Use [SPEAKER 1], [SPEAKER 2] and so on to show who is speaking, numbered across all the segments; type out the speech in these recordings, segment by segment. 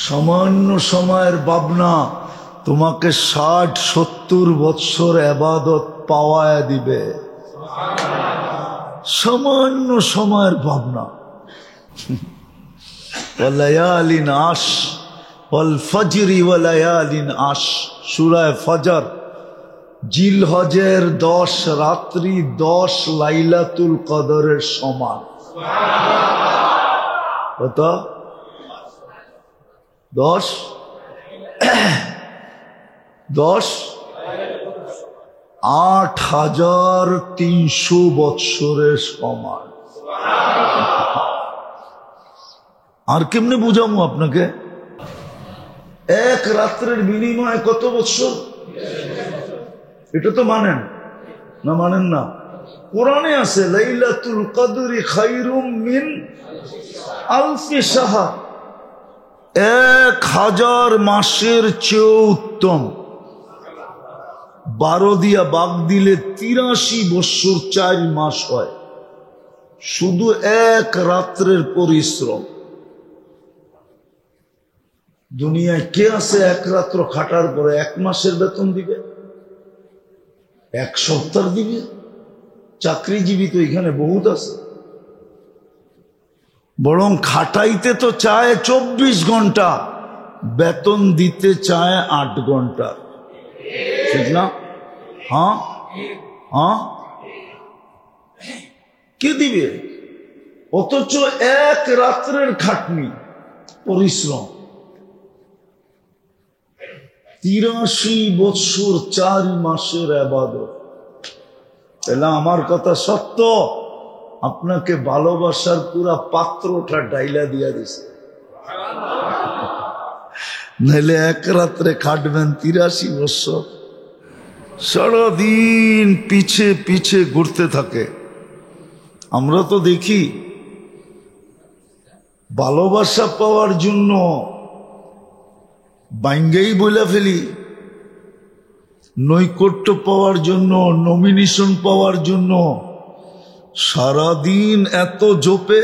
[SPEAKER 1] সামান্য সময়ের ভাবনা তোমাকে 60-70 বৎসর ইবাদত পাওয়ায় দিবে। সামান্য সময়ের ভাবনা। ওয়ালায়ালিন আশ ওয়াল ফজরি ওয়ালায়ালিন আশ, সূরা ফজর। জিলহজের 10 রাত্রি 10 লাইলাতুল কদরের সমান। কত? 10 8300 বৎসরের সমান। আর কেমনে বুঝাবো আপনাকে? এক রাত্রের বিনিময়ে কত বৎসর? এটা তো মানেন না? মানেন না? কোরআনে আছে লাইলাতুল কদরি খায়রুম মিন আলফি শাহর, 1000 মাসের চেয়ে উত্তম। 12 দিয়া বাগ দিলে 83 বৎসর 4 মাস হয়, শুধু এক রাত্রের পরিশ্রম। দুনিয়ায় কে আছে এক রাত্র খাটার পরে 1 মাসের বেতন দিবে, 1 সপ্তাহ দিবে? চাকরিজীবী তো এখানে বহুত আছে। বরং খাটাইতে তো চায় 24 ঘন্টা, বেতন দিতে চায় 8 ঘন্টা। ঠিক না? হ্যাঁ হ্যাঁ, কে দিবে? অথচ এক রাত্রের খাটনি, পরিশ্রম। 83 বৎসর 4 মাসের ইবাদত। তাহলে আমার কথা সত্য, আপনাকে ভালোবাসার পুরা পাত্রটা ডাইলা দিয়া দিছে। নাহলে এক রাত্রে খাটবেন 83 বৎসর, সারাদিন পিছে পিছে ঘুরতে থাকে। আমরা তো দেখি ভালোবাসা পাওয়ার জন্য বাইঙ্গেই বলে ফেলি, নৈকট্য পাওয়ার জন্য, নমিনেশন পাওয়ার জন্য সারাদিন এত জপে।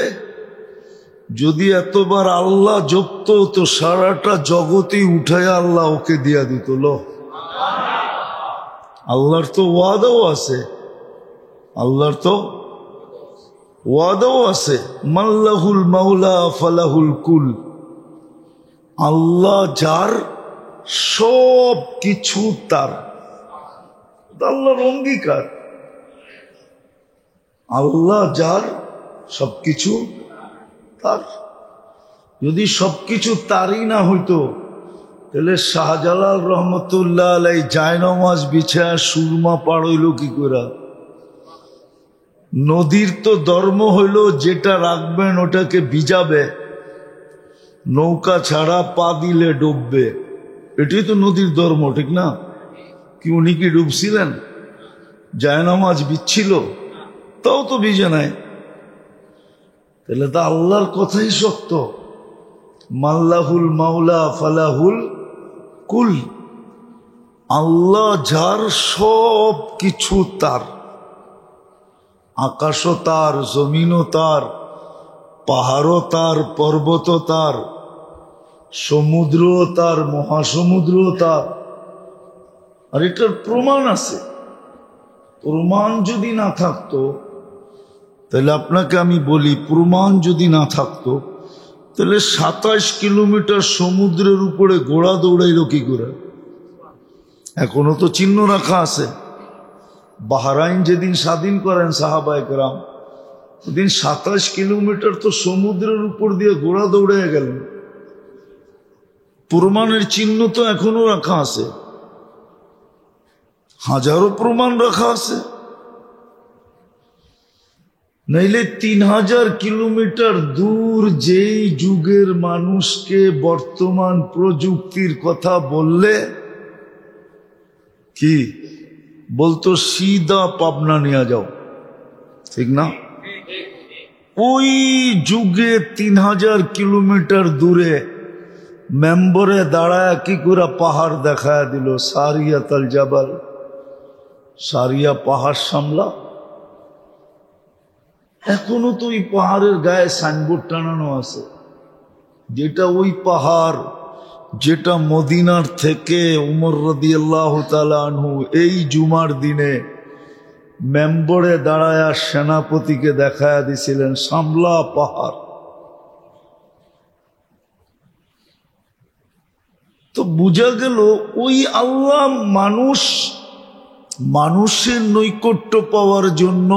[SPEAKER 1] যদি এতবার আল্লাহ জপত তো সারাটা জগতেই উঠায় আল্লাহ ওকে দিয়া দিত। আল্লাহর তো ওয়াদাও আছে, আল্লাহর তো ওয়াদাও আছে, মাল্লাহুল মাওলা ফালাহুল কুল। আল্লাহ যার, সব কিছু তার। আল্লাহর অঙ্গীকার, আল্লাহ যার, সবকিছু তার। যদি সবকিছু তারই না হইতো তাহলে শাহজালাল রহমতুল্লাহ আলাই জায়নামাজ বিছায়া সুরমা পার হইল কি করে? নদীর তো ধর্ম হইল যেটা রাখবেন ওটাকে ভিজাবে, নৌকা ছাড়া পা দিলে ডুববে। এটাই তো নদীর ধর্ম, ঠিক না? কি উনি কি ডুবছিলেন? জায়নামাজ বিচ্ছিল, তাও তো ভিজে নাই। তাহলে তো আল্লাহর কথাই সত্য, মাল্লাহুল মাওলা ফালাহুল কুল। আল্লাহ যার, সব কিছু তার। আকাশও তার, জমিনও তার, পাহাড়ও তার, পর্বত তার, সমুদ্রও তার, মহাসমুদ্রও তার। আর এটার প্রমাণ আছে। প্রমাণ যদি না থাকতো, তাহলে আপনাকে আমি বলি, প্রমাণ যদি না থাকতো তাহলে 27 কিলোমিটার সমুদ্রের উপরে ঘোড়া দৌড়াইল কি করে? এখনো তো চিহ্ন রাখা আছে। বাহরাইন যেদিন স্বাধীন করেন সাহাবায়ে কেরাম, ওদিন 27 কিলোমিটার তো সমুদ্রের উপর দিয়ে ঘোড়া দৌড়ে গেলেন। প্রমাণের চিহ্ন তো এখনো রাখা আছে, হাজারো প্রমাণ রাখা আছে। নাইলে 3000 কিলোমিটার দূর যেই যুগের মানুষকে বর্তমান প্রযুক্তির কথা বললে কি বলতো? সিধা পাবনা নিয়ে যাও, ঠিক না? ওই যুগে 3000 কিলোমিটার দূরে মেম্বরে দাঁড়ায় কি করে পাহাড় দেখায় দিল, সারিয়াতাল জাবাল, সারিয়া পাহাড় সামলা। এখনো তো ওই পাহাড়ের গায়ে সাইনবোর্ড টানানো আছে, যেটা ওই পাহাড় যেটা মদিনার থেকে উমর রাদিয়াল্লাহু তাআলা আনহু এই জুমার দিনে মেম্বরে দাঁড়ায়া সেনাপতিকে দেখায়া দিছিলেন সামলা পাহাড়। তো বোঝা গেল ওই আল্লাহ মানুষের নৈকট্য পাওয়ার জন্য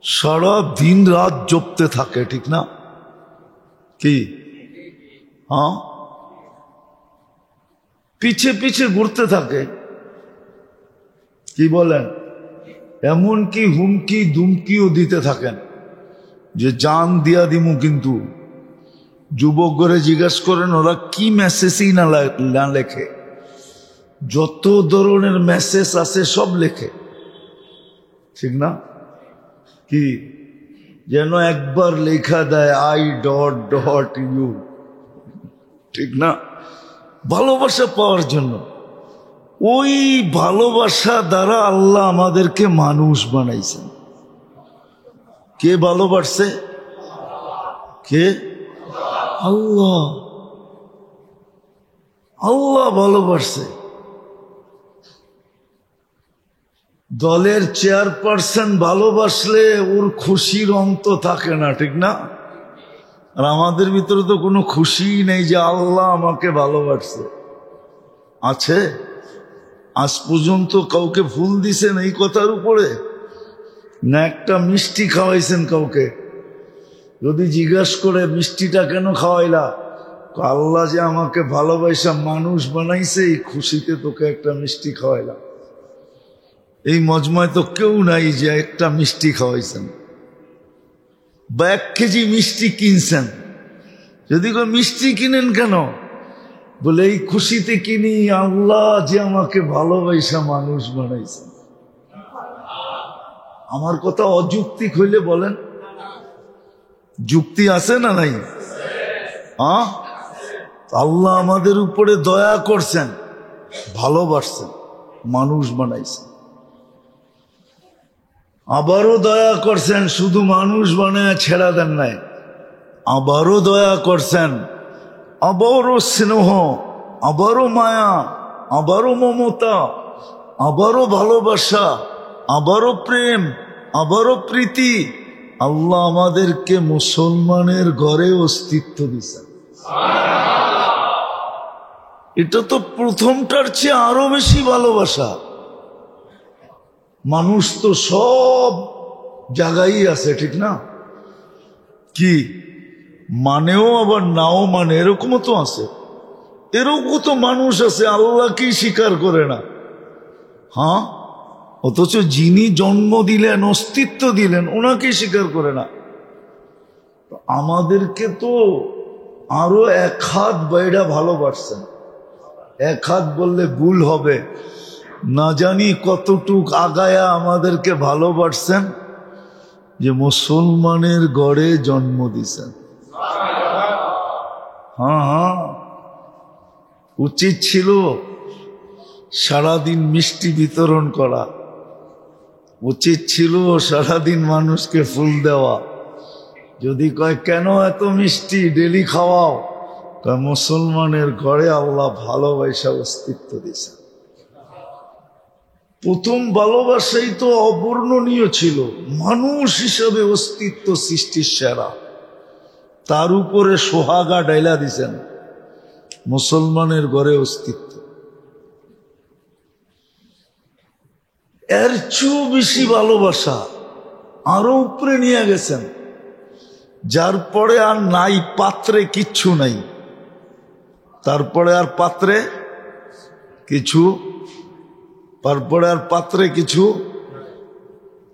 [SPEAKER 1] সারা দিন রাত জপতে থাকে, ঠিক না? কি হ্যাঁ, পিছে পিছে ঘুরতে থাকে, কি বলেন? এমনকি হুমকি দুমকিও দিতে থাকেন যে জান দিয়া দিমু। কিন্তু যুবক করে জিজ্ঞেস করেন ওরা কি মেসেজই না লেখে, যত ধরনের মেসেজ আছে সব লেখে, ঠিক না? কি যেন একবার লেখা দেয় আই ডট ডট ইউ, ঠিক না? ভালোবাসা পাওয়ার জন্য। ওই ভালোবাসা দ্বারা আল্লাহ আমাদেরকে মানুষ বানাইছেন। কে ভালোবাসছে? কে? আল্লাহ। আল্লাহ ভালোবাসছে। দলের চেয়ারপারসন ভালোবাসলে ওর খুশির অন্ত থাকে না, ঠিক না? আর আমাদের ভিতরে তো কোনো খুশিই নেই যে আল্লাহ আমাকে ভালোবাসছে। আছে? আজ পর্যন্ত কাউকে ফুল দিছেন এই কথার উপরে? না একটা মিষ্টি খাওয়াইছেন কাউকে? যদি জিজ্ঞাসা করে মিষ্টিটা কেন খাওয়াইলা, আল্লাহ যে আমাকে ভালোবাসা মানুষ বানাইছে এই খুশিতে তোকে একটা মিষ্টি খাওয়াইলাম। এই মজমায় তো কেউ নাই যে একটা মিষ্টি খাওয়াইছেন বা 1 কেজি মিষ্টি কিনছেন। যদি কেউ মিষ্টি কিনেন কেন, বলে এই খুশিতে কিনি আল্লাহ যে আমাকে ভালোবাসা মানুষ বানাইছে। আমার কথা অযৌক্তিক হইলে বলেন, যুক্তি আছে না নাই? আল্লাহ আমাদের উপরে দয়া করছেন, ভালোবাসছেন, মানুষ বানাইছেন। আবারও দয়া করছেন, শুধু মানুষ বানায় ছেড়া দেন নাই, আবারও দয়া করছেন, আবারও স্নেহ, আবারও মায়া, আবারও মমতা, আবারও ভালোবাসা, আবারও প্রেম, আবারও প্রীতি। আল্লাহ আমাদেরকে মুসলমানের ঘরে অস্তিত্ব দিয়েছেন। এটা তো প্রথমটার চেয়ে আরো বেশি ভালোবাসা। মানুষ তো সব জায়গায় আছে, ঠিক না? কি মানেও আবার নাও মানে, এরকমও তো আছে। এরকম তো মানুষ আছে আল্লাহকেই স্বীকার করে না। হ্যাঁ, অথচ যিনি জন্ম দিলেন, অস্তিত্ব দিলেন, ওনাকেই স্বীকার করে না। আমাদেরকে তো আরো 1 হাত বাইরা ভালোবাসছেন। 1 হাত বললে ভুল হবে, না জানি কতটুক আগায়া আমাদেরকে ভালোবাসছেন যে মুসলমানের ঘরে জন্ম দিছেন। হ্যাঁ, উচিত ছিল সারাদিন মিষ্টি বিতরণ করা, উচিত ছিল সারাদিন মানুষকে ফুল দেওয়া। যদি কয় কেন এত মিষ্টি ডেলি খাওয়াও, কয় মুসলমানের ঘরে আল্লাহ ভালোবাসা অস্তিত্ব দিয়েছে। প্রথম ভালোবাসাই তো অবর্ণনীয় ছিল, মানুষ হিসাবে অস্তিত্ব সৃষ্টির সেরা। তার উপরে সোহাগা ডাইলা দিছেন, মুসলমানের ঘরে অস্তিত্ব। এর চেয়েও বেশি ভালোবাসা আরো উপরে নিয়ে গেছেন, যার পরে আর নাই পাত্রে কিচ্ছু নাই। তারপরে আর পাত্রে কিছু, তারপরে আর পাত্রে কিছু,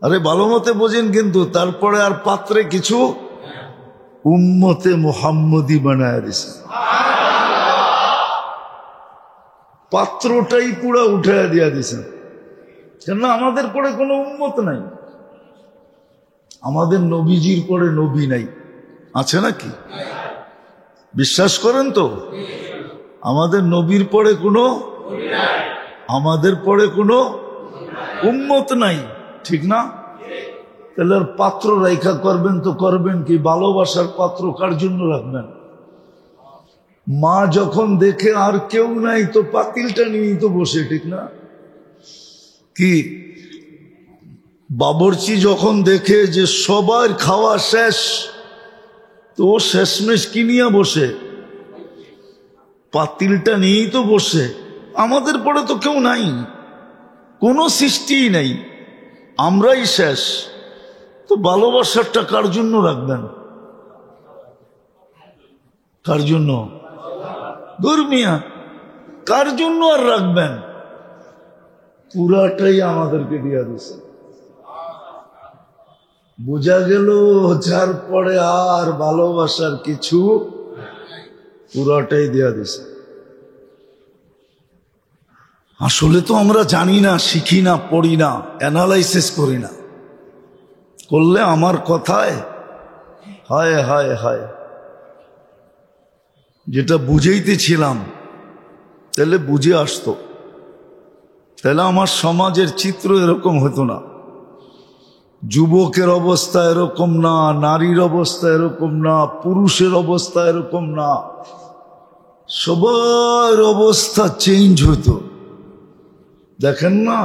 [SPEAKER 1] আরে ভালো মতে বোঝেন কিন্তু, তারপরে আর পাত্রে কিছু, উম্মতে মুহাম্মদী বানায় দিছে। পাত্রটাই পুরা উঠাইয়া দিয়া দিছেন। কেন আমাদের পরে কোনো উম্মত নাই, আমাদের নবীজির পরে নবী নাই, আছে নাকি? বিশ্বাস করেন তো? আমাদের নবীর পরে কোনো, আমাদের পরে কোনো উম্মত নাই, ঠিক না? তাহলে আর পাত্র রাইখা করবেন তো করবেন কি? ভালোবাসার পাত্র কার জন্য রাখবেন? মা যখন দেখে আর কেউ নাই তো পাতিলটা নিয়েই তো বসে, ঠিক না? কি বাবরচি যখন দেখে যে সবার খাওয়া শেষ, তো শেষমেশ কি নিয়ে বসে? পাতিলটা নিয়েই তো বসে। আমাদের পরে তো কেউ নাই, কোনো সৃষ্টিই নাই, আমরাই শেষ। তো ভালোবাসারটা কার জন্য রাখবেন? কার জন্য? ধর্মিয়া কার জন্য আর রাখবেন? পুরাটাই আমাদেরকে দিয়া দিছে। বোঝা গেল যার পরে আর ভালোবাসার কিছু, পুরাটাই দিয়া দিছে। আসলে তো আমরা জানি না, শিখি না, পড়ি না, অ্যানালাইসিস করি না। করলে আমার কথায় হায় হায় হায়, যেটা বুঝেইতেছিলাম তাহলে বুঝে আসতো, তাহলে আমার সমাজের চিত্র এরকম হতো না। যুবকের অবস্থা এরকম না, নারীর অবস্থা এরকম না, পুরুষের অবস্থা এরকম না, সবার অবস্থা চেঞ্জ হতো। দেখেন না,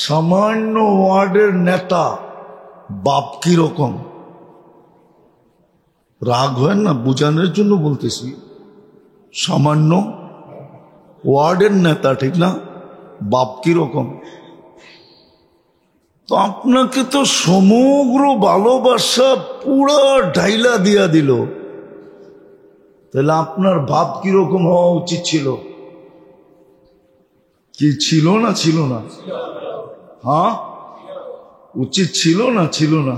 [SPEAKER 1] সামান্য ওয়ার্ডের নেতা বাপ কি রকম, রাগ হয় না, বোঝানোর জন্য বলতেছি। সামান্য ওয়ার্ডের নেতা, ঠিক না, বাপ কি রকম। তো আপনাকে তো সমগ্র ভালোবাসা পুরা ঢাইলা দিয়া দিল, তাহলে আপনার ভাব কিরকম হওয়া উচিত ছিল? কি ছিল না ছিল না? হ্যাঁ, উচিত ছিল না ছিল না?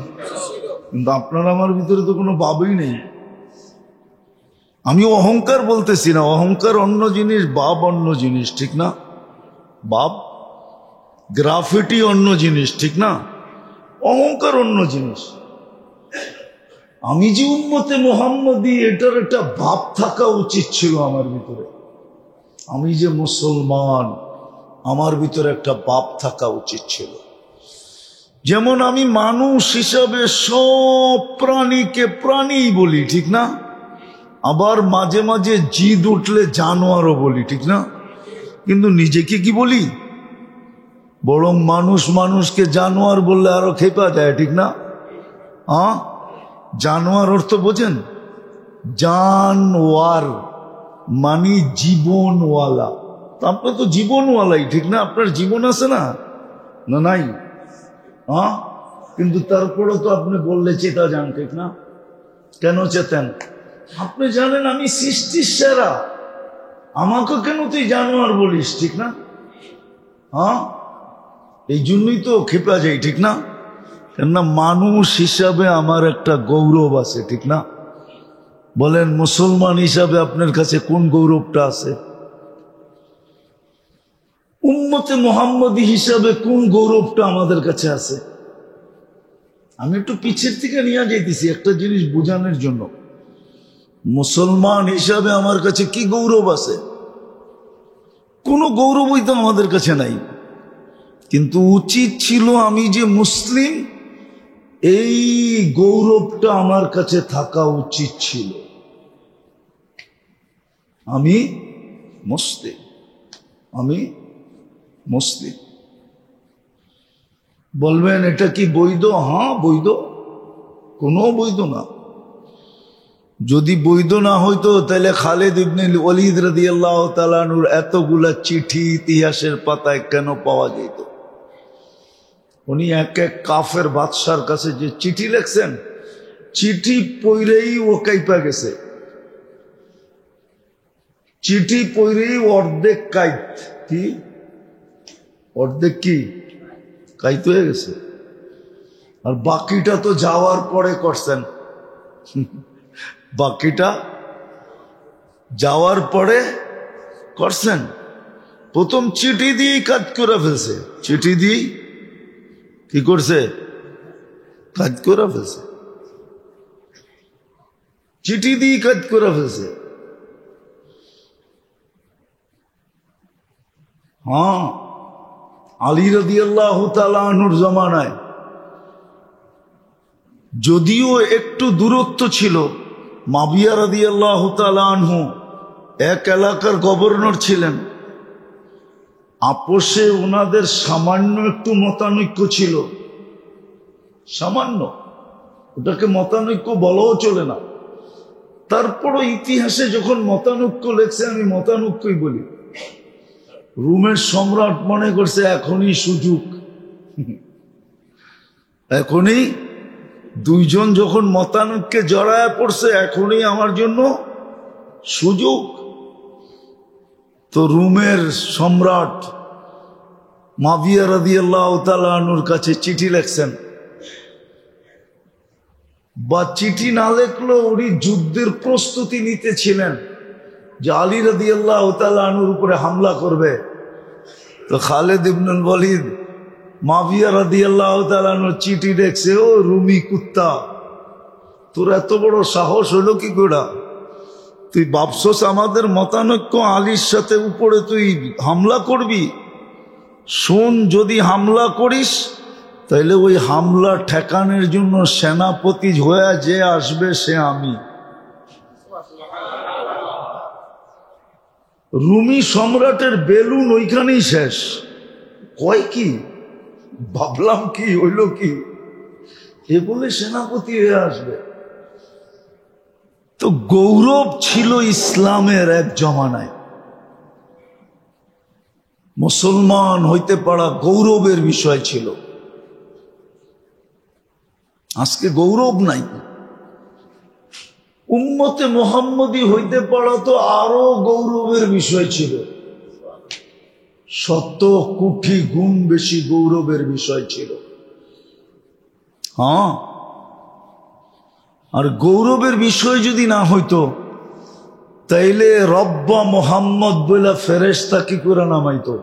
[SPEAKER 1] কিন্তু আপনার আমার ভিতরে তো কোনো ভাবই নেই। আমি অহংকার বলতেছি না, অহংকার অন্য জিনিস, ভাব অন্য জিনিস, ঠিক না? ভাব গ্রাফিটি অন্য জিনিস, ঠিক না? অহংকার অন্য জিনিস। আমি যে উম্মতে মুহাম্মদী, এটার একটা ভাব থাকা উচিত ছিল আমার ভিতরে। আমি যে মুসলমান, আমার ভিতরে একটা ভাব থাকা উচিত ছিল। যেমন আমি মানুষ হিসাবে সব প্রাণীকে প্রাণী বলি, ঠিক না? আবার মাঝে মাঝে জিদ উঠলে জানোয়ারও বলি, ঠিক না? কিন্তু নিজেকে কি বলি? বরং মানুষ মানুষকে জানোয়ার বললে আরো খেপা যায়, ঠিক না? হ্যাঁ, জানোয়ার অর্থ বোঝেন? জানওয়ার মানে জীবনওয়ালা। তো আপনার তো জীবনওয়ালাই, ঠিক না? আপনার জীবন আছে না? না নাই? হ্যাঁ, কিন্তু তারপরে তো আপনি বললে চেতা যান, ঠিক না? কেন চেতেন? আপনি জানেন আমি সৃষ্টির সেরা, আমাকে কেন তুই জানোয়ার বলিস, ঠিক না? হ্যাঁ, এই জন্যই তো খেপা যাই, ঠিক না? কেননা মানুষ হিসাবে আমার একটা গৌরব আছে, ঠিক না? বলেন মুসলমান হিসাবে আপনার কাছে কোন গৌরবটা আছে? উম্মতে মুহাম্মদী হিসাবে কোন গৌরবটা আমাদের কাছে আছে? আমি একটু পিছের থেকে নিয়ে যাইতেছি একটা জিনিস বোঝানোর জন্য। মুসলমান হিসাবে আমার কাছে কি গৌরব আছে? কোনো গৌরবই তো আমাদের কাছে নাই। কিন্তু উচিত ছিল আমি যে মুসলিম, এই গৌরবটা আমার কাছে থাকা উচিত ছিল। আমি মুসলিম, আমি মুসলিম। বলবেন এটা কি বৈধ? হ্যাঁ বৈধ, কোনো বৈধ না। যদি বৈধ না হইতো তাহলে খালিদ ইবনে ওয়ালিদ রাদিয়াল্লাহু তাআলা আনহুর এতগুলা চিঠি ইতিহাসের পাতায় কেন পাওয়া যেত? উনি এক এক কাফের বাদশার কাছে যে চিঠি লেখছেন, চিঠি পড়েই ও কাইপা গেছে। চিঠি পড়েই অর্ধেক কাইত, কি অর্ধেক কি কাইত হয়ে গেছে। আর বাকিটা তো যাওয়ার পরে করছেন, বাকিটা যাওয়ার পরে করছেন। প্রথম চিঠি দিয়েই কাজ করে ফেলছে, চিঠি দিয়েই কি করছে? কাজ করে ফেলছে, চিঠি দিয়ে কাজ করে ফেলছে। হ্যাঁ, আলী রাদিয়াল্লাহু তাআলা আনহুর জামানায় যদিও একটু দূরত্ব ছিল, মাবিয়া রাদিয়াল্লাহু তাআলা আনহু এক এলাকার গভর্নর ছিলেন। আপোষে ওনাদের সামান্য একটু মতানৈক্য ছিল, সামান্য, ওটাকে মতানৈক্য বলাও চলে না। তারপরও ইতিহাসে যখন মতানৈক্য লেখছে, আমি মতানৈক্যই বলি। রোমের সম্রাট মনে করছে এখনই সুযোগ, এখনই দুইজন যখন মতানৈক্যে জড়ায় পড়ছে, এখনই আমার জন্য সুযোগ। তো রোমের সম্রাট মাবিয়া রাদিয়াল্লাহু তাআলা আনহুর কাছে চিঠি লেখছেন, বা চিঠি না লেখলেও উনি যুদ্ধের প্রস্তুতি নিতেছিলেন যে আলী রাদিয়াল্লাহু তাআলা আনহুর উপরে হামলা করবে। তো খালিদ ইবনুল ওয়ালিদ মাবিয়া রাদিয়াল্লাহু তাআলা আনহুর চিঠি দেখছে, ও রুমি কুত্তা, তোর এত বড় সাহস হলো কি করে? তুই ভাবছস আমাদের মতানৈক্য আলীর সাথে উপরে তুই হামলা করবি? শোন, যদি হামলা করিস তাহলে ওই হামলা ঠেকানোর জন্য সেনাপতি হয়ে যে আসবে সে আমি। রুমি সম্রাটের বেলুন ওইখানেই শেষ। কয় কি, ভাবলাম কি হইল কি, এ বলে সেনাপতি হয়ে আসবে। তো গৌরব ছিল ইসলামের এক জমানায়, মুসলমান হইতে পারা গৌরবের বিষয় ছিল। আজকে গৌরব নাই। উম্মতে মুহাম্মদী হইতে পারা তো আরো গৌরবের বিষয় ছিল, 100 কোটি গুণ বেশি গৌরবের বিষয় ছিল। হ্যাঁ, আর গৌরবের বিষয় যদি না হইতো তাইলে রব্বা মোহাম্মদ বলে ফেরেশতা কি করে নামাইতো?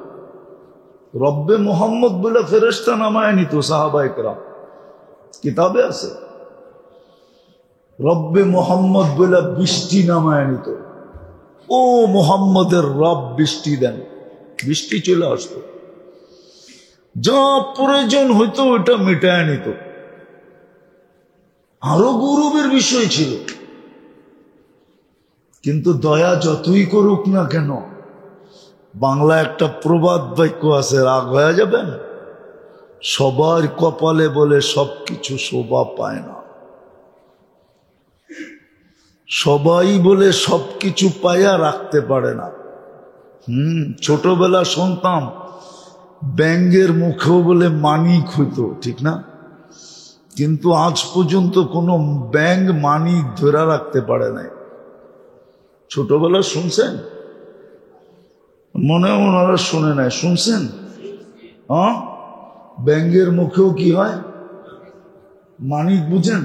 [SPEAKER 1] রব্বে মোহাম্মদ বলে ফেরেশতা নামায় নিত সাহাবায়ে কেরাম, কিতাবে আছে। রব্বে মোহাম্মদ বলে বৃষ্টি নামায় নিত, ও মোহাম্মদের রব বৃষ্টি দেন, বৃষ্টি চলে আসতো। যা প্রয়োজন হইতো ওটা মেটায় নিত। আরো গৌরবের বিষয় ছিল। কিন্তু দয়া যতই করুক না কেন, বাংলা একটা প্রবাদ বাক্য আছে, রাগ হয়ে যাবেন, সবার কপালে বলে সবকিছু শোভা পায় না। সবাই বলে সবকিছু পাইয়া রাখতে পারে না। ছোটবেলা শুনতাম ব্যাঙের মুখেও বলে মানিক হইতো, ঠিক না? কিন্তু আজ পর্যন্ত কোনো ব্যাঙ মানিক ধরে রাখতে পারে নাই। ছোটবেলা শুনছেন? মনে ওনারা শুনে নাই, শুনছেন? হ্যাঁ, ব্যাঙের মুখেও কি হয়? মানিক, বুঝেন?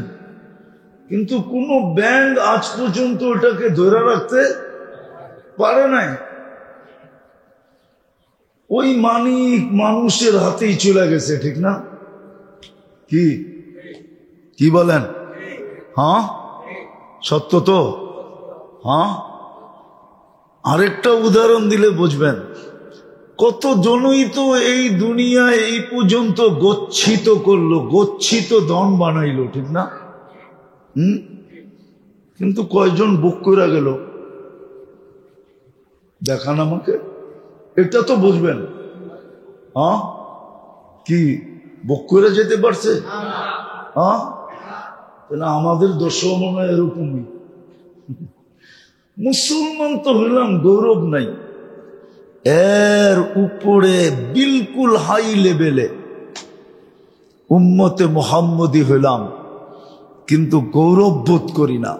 [SPEAKER 1] কিন্তু কোনো ব্যাঙ আজ পর্যন্ত ওটাকে ধরে রাখতে পারে নাই। ওই মানিক মানুষের হাতেই চলে গেছে, ঠিক না? কি কি বলেন? হ্যাঁ, সত্য তো। হ্যাঁ, আরেকটা উদাহরণ দিলে বুঝবেন। কত জনই তো এই দুনিয়ায় এই পর্যন্ত গচ্ছিত করলো, গচ্ছিত ধন বানাইলো, ঠিক না? কিন্তু কয়জন বুক করে গেল দেখান আমাকে, এটা তো বুঝবেন। হ্যাঁ, কি বুক করে যেতে পারছে? হ্যাঁ, তাহলে আমাদের দোষও মনে হয় এরকমই। মুসলমান তো হইলাম, গৌরব নাই। এর উপরে বিলকুল হাই লেভেলে উম্মতে মুহাম্মদী হইলাম, কিন্তু গৌরব বোধ করি না,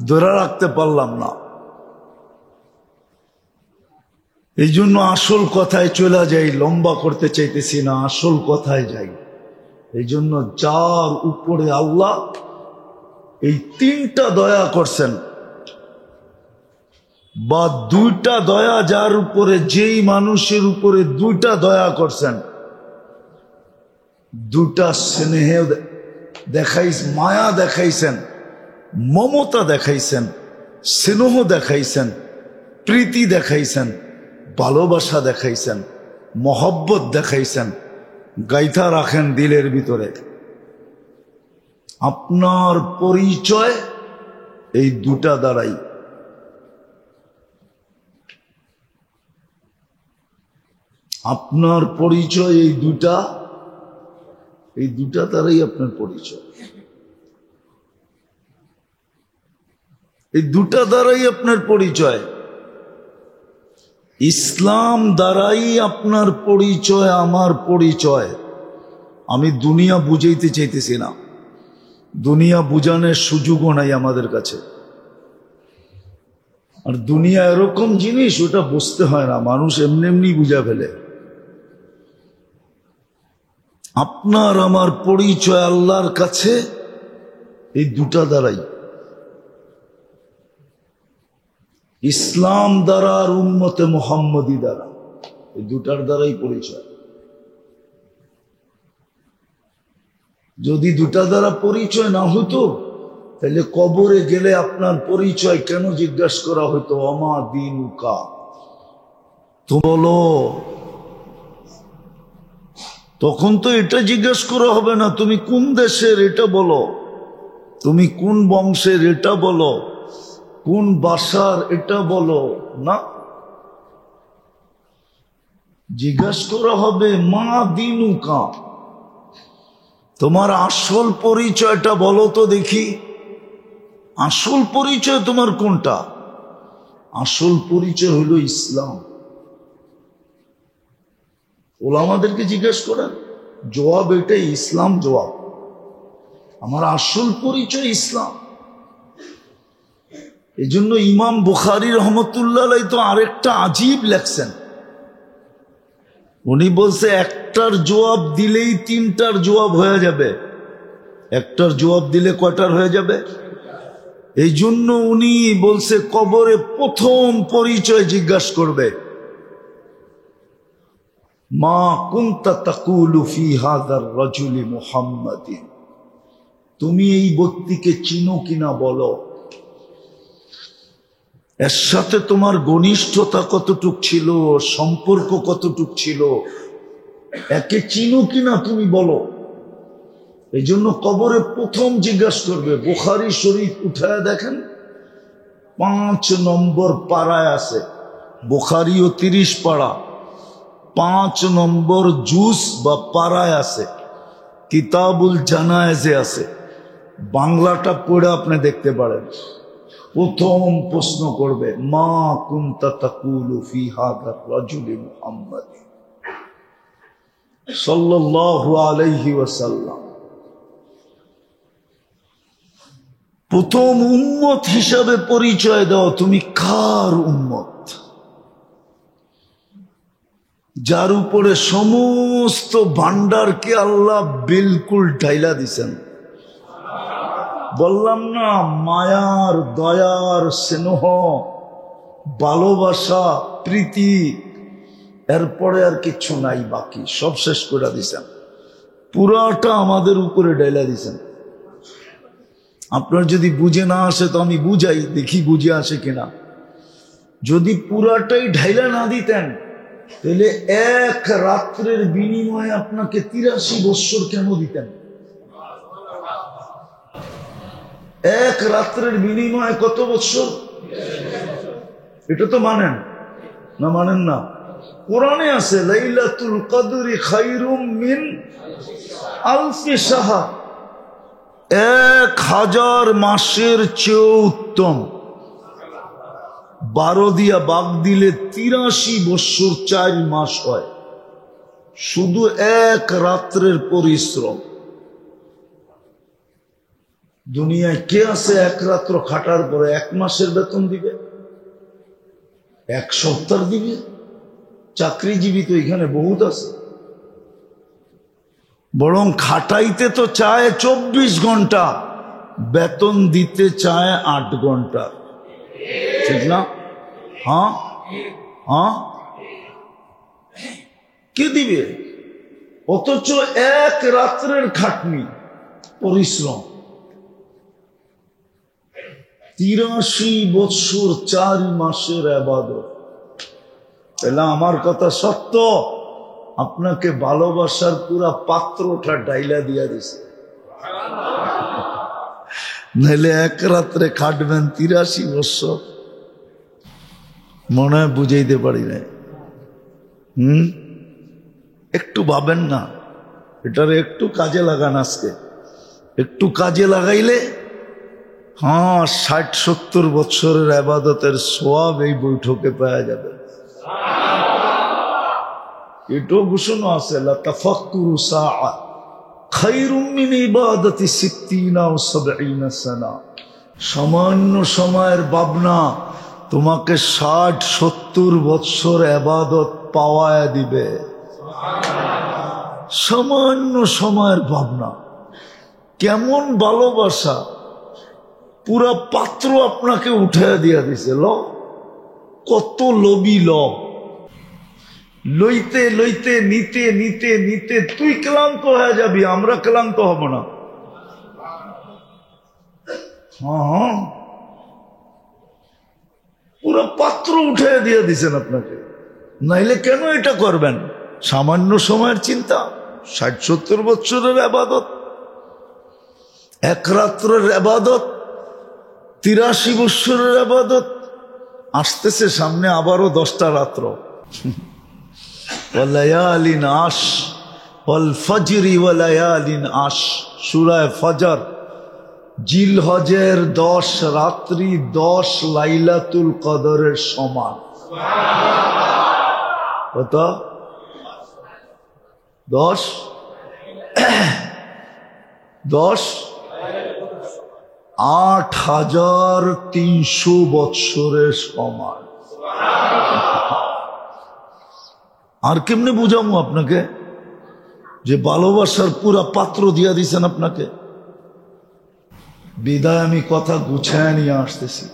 [SPEAKER 1] ধরে রাখতে পারলাম না। এই জন্য আসল কথায় চলে যাই, লম্বা করতে চাইতেছি না, আসল কথায় যাই। এই জন্য যার উপরে আল্লাহ এই 3টা দয়া করছেন, বা 2টা দয়া, যার উপরে, যেই মানুষের উপরে 2টা দয়া করছেন, 2টা স্নেহ মায়া দেখাইছেন, মমতা দেখাইছেন, স্নেহ দেখাইছেন, প্রীতি দেখাইছেন, ভালোবাসা দেখাইছেন, মহব্বত দেখাইছেন, গাইথা রাখেন দিলের ভিতরে। আপনার পরিচয় এই 2টা দ্বারাই। আপনার পরিচয় এই দুটা দ্বারাই আপনার পরিচয়, এই দুটা দ্বারাই আপনার পরিচয়। ইসলাম দ্বারাই আপনার পরিচয়, আমার পরিচয়। আমি দুনিয়া বুঝাইতে চাইতেছি না, দুনিয়া বুঝানোর সুযোগও নাই আমাদের কাছে। আর দুনিয়া এরকম জিনিস, ওটা বুঝতে হয় না, মানুষ এমনি এমনি বুঝা ফেলে। আপনার আমার পরিচয় আল্লাহর কাছে এই দুটা দ্বারাই, ইসলাম দ্বারা আর উম্মতে মুহাম্মদী দ্বারা, এই দুটার দ্বারাই পরিচয়। যদি দুটা দ্বারা পরিচয় না হতো, তাহলে কবরে গেলে আপনার পরিচয় কেন জিজ্ঞাসা করা হতো? অমা দিনুকা, তো বলো। তখন তো এটা জিজ্ঞাসা করা হবে না তুমি কোন দেশের, এটা বলো। তুমি কোন বংশের, এটা বলো। কোন ভাষার, এটা বলো না। জিজ্ঞাসা করা হবে মা দিনুকা, তোমার আসল পরিচয়টা বলো তো দেখি। আসল পরিচয় তোমার কোনটা? আসল পরিচয় হলো ইসলাম। ওলামাদেরকে জিজ্ঞাসা করেন, জবাব এটাই, ইসলাম জবাব। আমার আসল পরিচয় ইসলাম। এই জন্য ইমাম বুখারী রহমতুল্লাহ আলাইহি তো আরেকটা আজীব লেখছেন। উনি বলছে একটার জবাব দিলেই তিনটার জবাব হয়ে যাবে। একটার জবাব দিলে কয়টার হয়ে যাবে? এই জন্য উনি বলছে কবরে প্রথম পরিচয় জিজ্ঞাসা করবে, মা কুনতা তাকুলু ফি হাযার রাজুলি মুহাম্মাদিন, তুমি এই ব্যক্তিকে চিনো কিনা বলো। এর সাথে তোমার ঘনিষ্ঠতা কতটুক ছিল, সম্পর্ক কতটুক ছিল, একে চিনো কিনা তুমি বলো। এই জন্য কবরে প্রথম জিজ্ঞাসা করবে। বুখারী শরীফ উঠায় দেখেন, 5 নম্বর পাড়ায় আছে। বুখারীও 30 পাড়া, 5 নম্বর জুস বা পাড়ায় আছে, কিতাবুল জানায়েজে আছে। বাংলাটা পড়ে আপনি দেখতে পারেন। প্রথম প্রশ্ন করবে, মা কুনতা তাকুলু ফি হাযার রাজুলি মুহাম্মাদ সাল্লাল্লাহু আলাইহি ওয়াসাল্লাম। প্রথম উম্মত হিসাবে পরিচয় দাও, তুমি কার উম্মত? যার উপরে সমস্ত ভান্ডারকে আল্লাহ বিলকুল ঢাইলা দিছেন। বললাম না, মায়ার, দয়ার, স্নেহ, ভালোবাসা, প্রীতি, এরপরে আর কিছু নাই, বাকি সব শেষ করে দিছেন। পুরাটা আমাদের উপরে ঢাইলা দিছেন। আপনার যদি বুঝে না আসে তো আমি বুঝাই, দেখি বুঝে আসে কিনা। যদি পুরাটাই ঢাইলা না দিতেন, তাহলে এক রাত্রের বিনিময়ে আপনাকে 83 বৎসর কেন দিতেন? এক রাত্রের বিনিময়ে কত বৎসর? এটা তো মানেন না? মানেন না? কোরআনে আছে লাইলাতুল কদরি খায়রুম মিন আলফি শাহর, 1000 মাসের চেয়ে উত্তম। 12 দিয়া বাগ দিলে 83 বৎসর 4 মাস হয়, শুধু এক রাত্রের পরিশ্রম। দুনিয়ায় কে আছে এক রাত্র খাটার পরে 1 মাসের বেতন দিবে, 1 সপ্তাহ দিবে? চাকরিজীবী তো এখানে বহুত আছে। বরং খাটাইতে তো চায় 24 ঘন্টা, বেতন দিতে চায় 8 ঘন্টা। ঠিক না? হ্যাঁ হ্যাঁ, কে দিবে? অথচ এক রাত্রের খাটনি, পরিশ্রম, 83 বৎসর 4 মাসের ইবাদত। তাহলে আমার কথা সত্য, আপনাকে ভালোবাসার পুরা পাত্রটা ডাইলা দিয়া দিছে। নাহলে এক রাত্রে খাটবেন 83 বৎসর। মনে হয় বুঝাইতে পারি না। একটু ভাবেন না, এটারে একটু কাজে লাগান। আজকে একটু কাজে লাগাইলে 60-70 বছরের ইবাদতের সওয়াব এই বৈঠকে পাওয়া যাবে। এটাও ঘোষণা আছে, লা তাফাক্কুরু সাআ খায়রুম মিন ইবাদাতি 60 আও 70 সানা। সামান্য সময়ের ভাবনা তোমাকে 60-70 বছর ইবাদত পাওয়ায় দিবে। সামান্য সময়ের ভাবনা, কেমন ভালোবাসা, পুরা পাত্র আপনাকে উঠে দিয়া দিছে। কত লোভী লইতে লইতে নিতে নিতে নিতে তুই ক্লান্ত হয়ে যাবি, আমরা ক্লান্ত হব না। পুরা পাত্র উঠে দিয়ে দিছেন আপনাকে, নাইলে কেন এটা করবেন? সামান্য সময়ের চিন্তা, 60-70 বছরের ইবাদত, এক রাত্রের ইবাদত, 83 বছরের ইবাদত। আসতেছে সামনে আবারও 10টা রাত্র। ওয়ালায়ালিন আশ ওয়াল ফজরি ওয়ালায়ালিন আশ, সূরা ফজর। জিলহজের 10 রাত্রি 10 লাইলাতুল কদরের সমান। কত? 10 8300 বৎসরের সমান। আর কেমনে বুঝামু আপনাকে যে ভালোবাসার পুরা পাত্র দিয়া দিছেন আপনাকে? বিদায় আমি কথা গুছায় নিয়ে আসতেছি।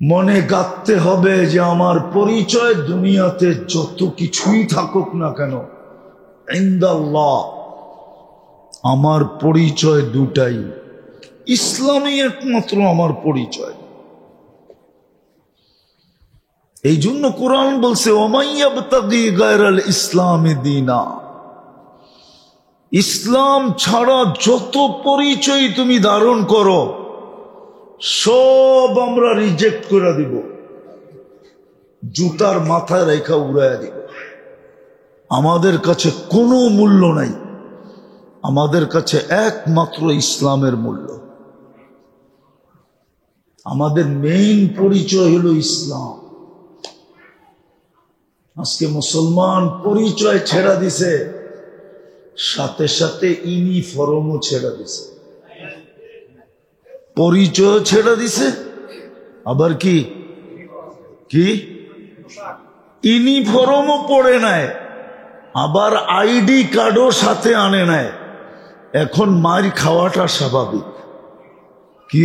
[SPEAKER 1] মনে গাঁথতে হবে যে আমার পরিচয় দুনিয়াতে যত কিছুই থাকুক না কেন, ইনদাল্লাহ আমার পরিচয় দুটাই, ইসলামই একমাত্র আমার পরিচয়। এই জন্য কোরআন বলছে, ওমাইয়াবতাগি গায়রাল ইসলামি দীনা, ইসলাম ছাড়া যত পরিচয় তুমি ধারণ করো সব আমরা রিজেক্ট করে দিব, জুতার মাথায় রেখা উড়াইয়া দিব। আমাদের কাছে কোনো মূল্য নাই, আমাদের কাছে একমাত্র ইসলামের মূল্য। আমাদের মেইন পরিচয় হলো ইসলাম। আজকে মুসলমান পরিচয় ছেড়া দিছে, সাথে সাথে ইউনিফর্মও ছেড়া দিছে। পরিচয় ছেড়া দিছে, আবার কি কি ইউনিফর্মও পড়ে নাই, আবার আইডি কার্ডও সাথে আনে নাই। এখন মার খাওয়াটা স্বাভাবিক। কি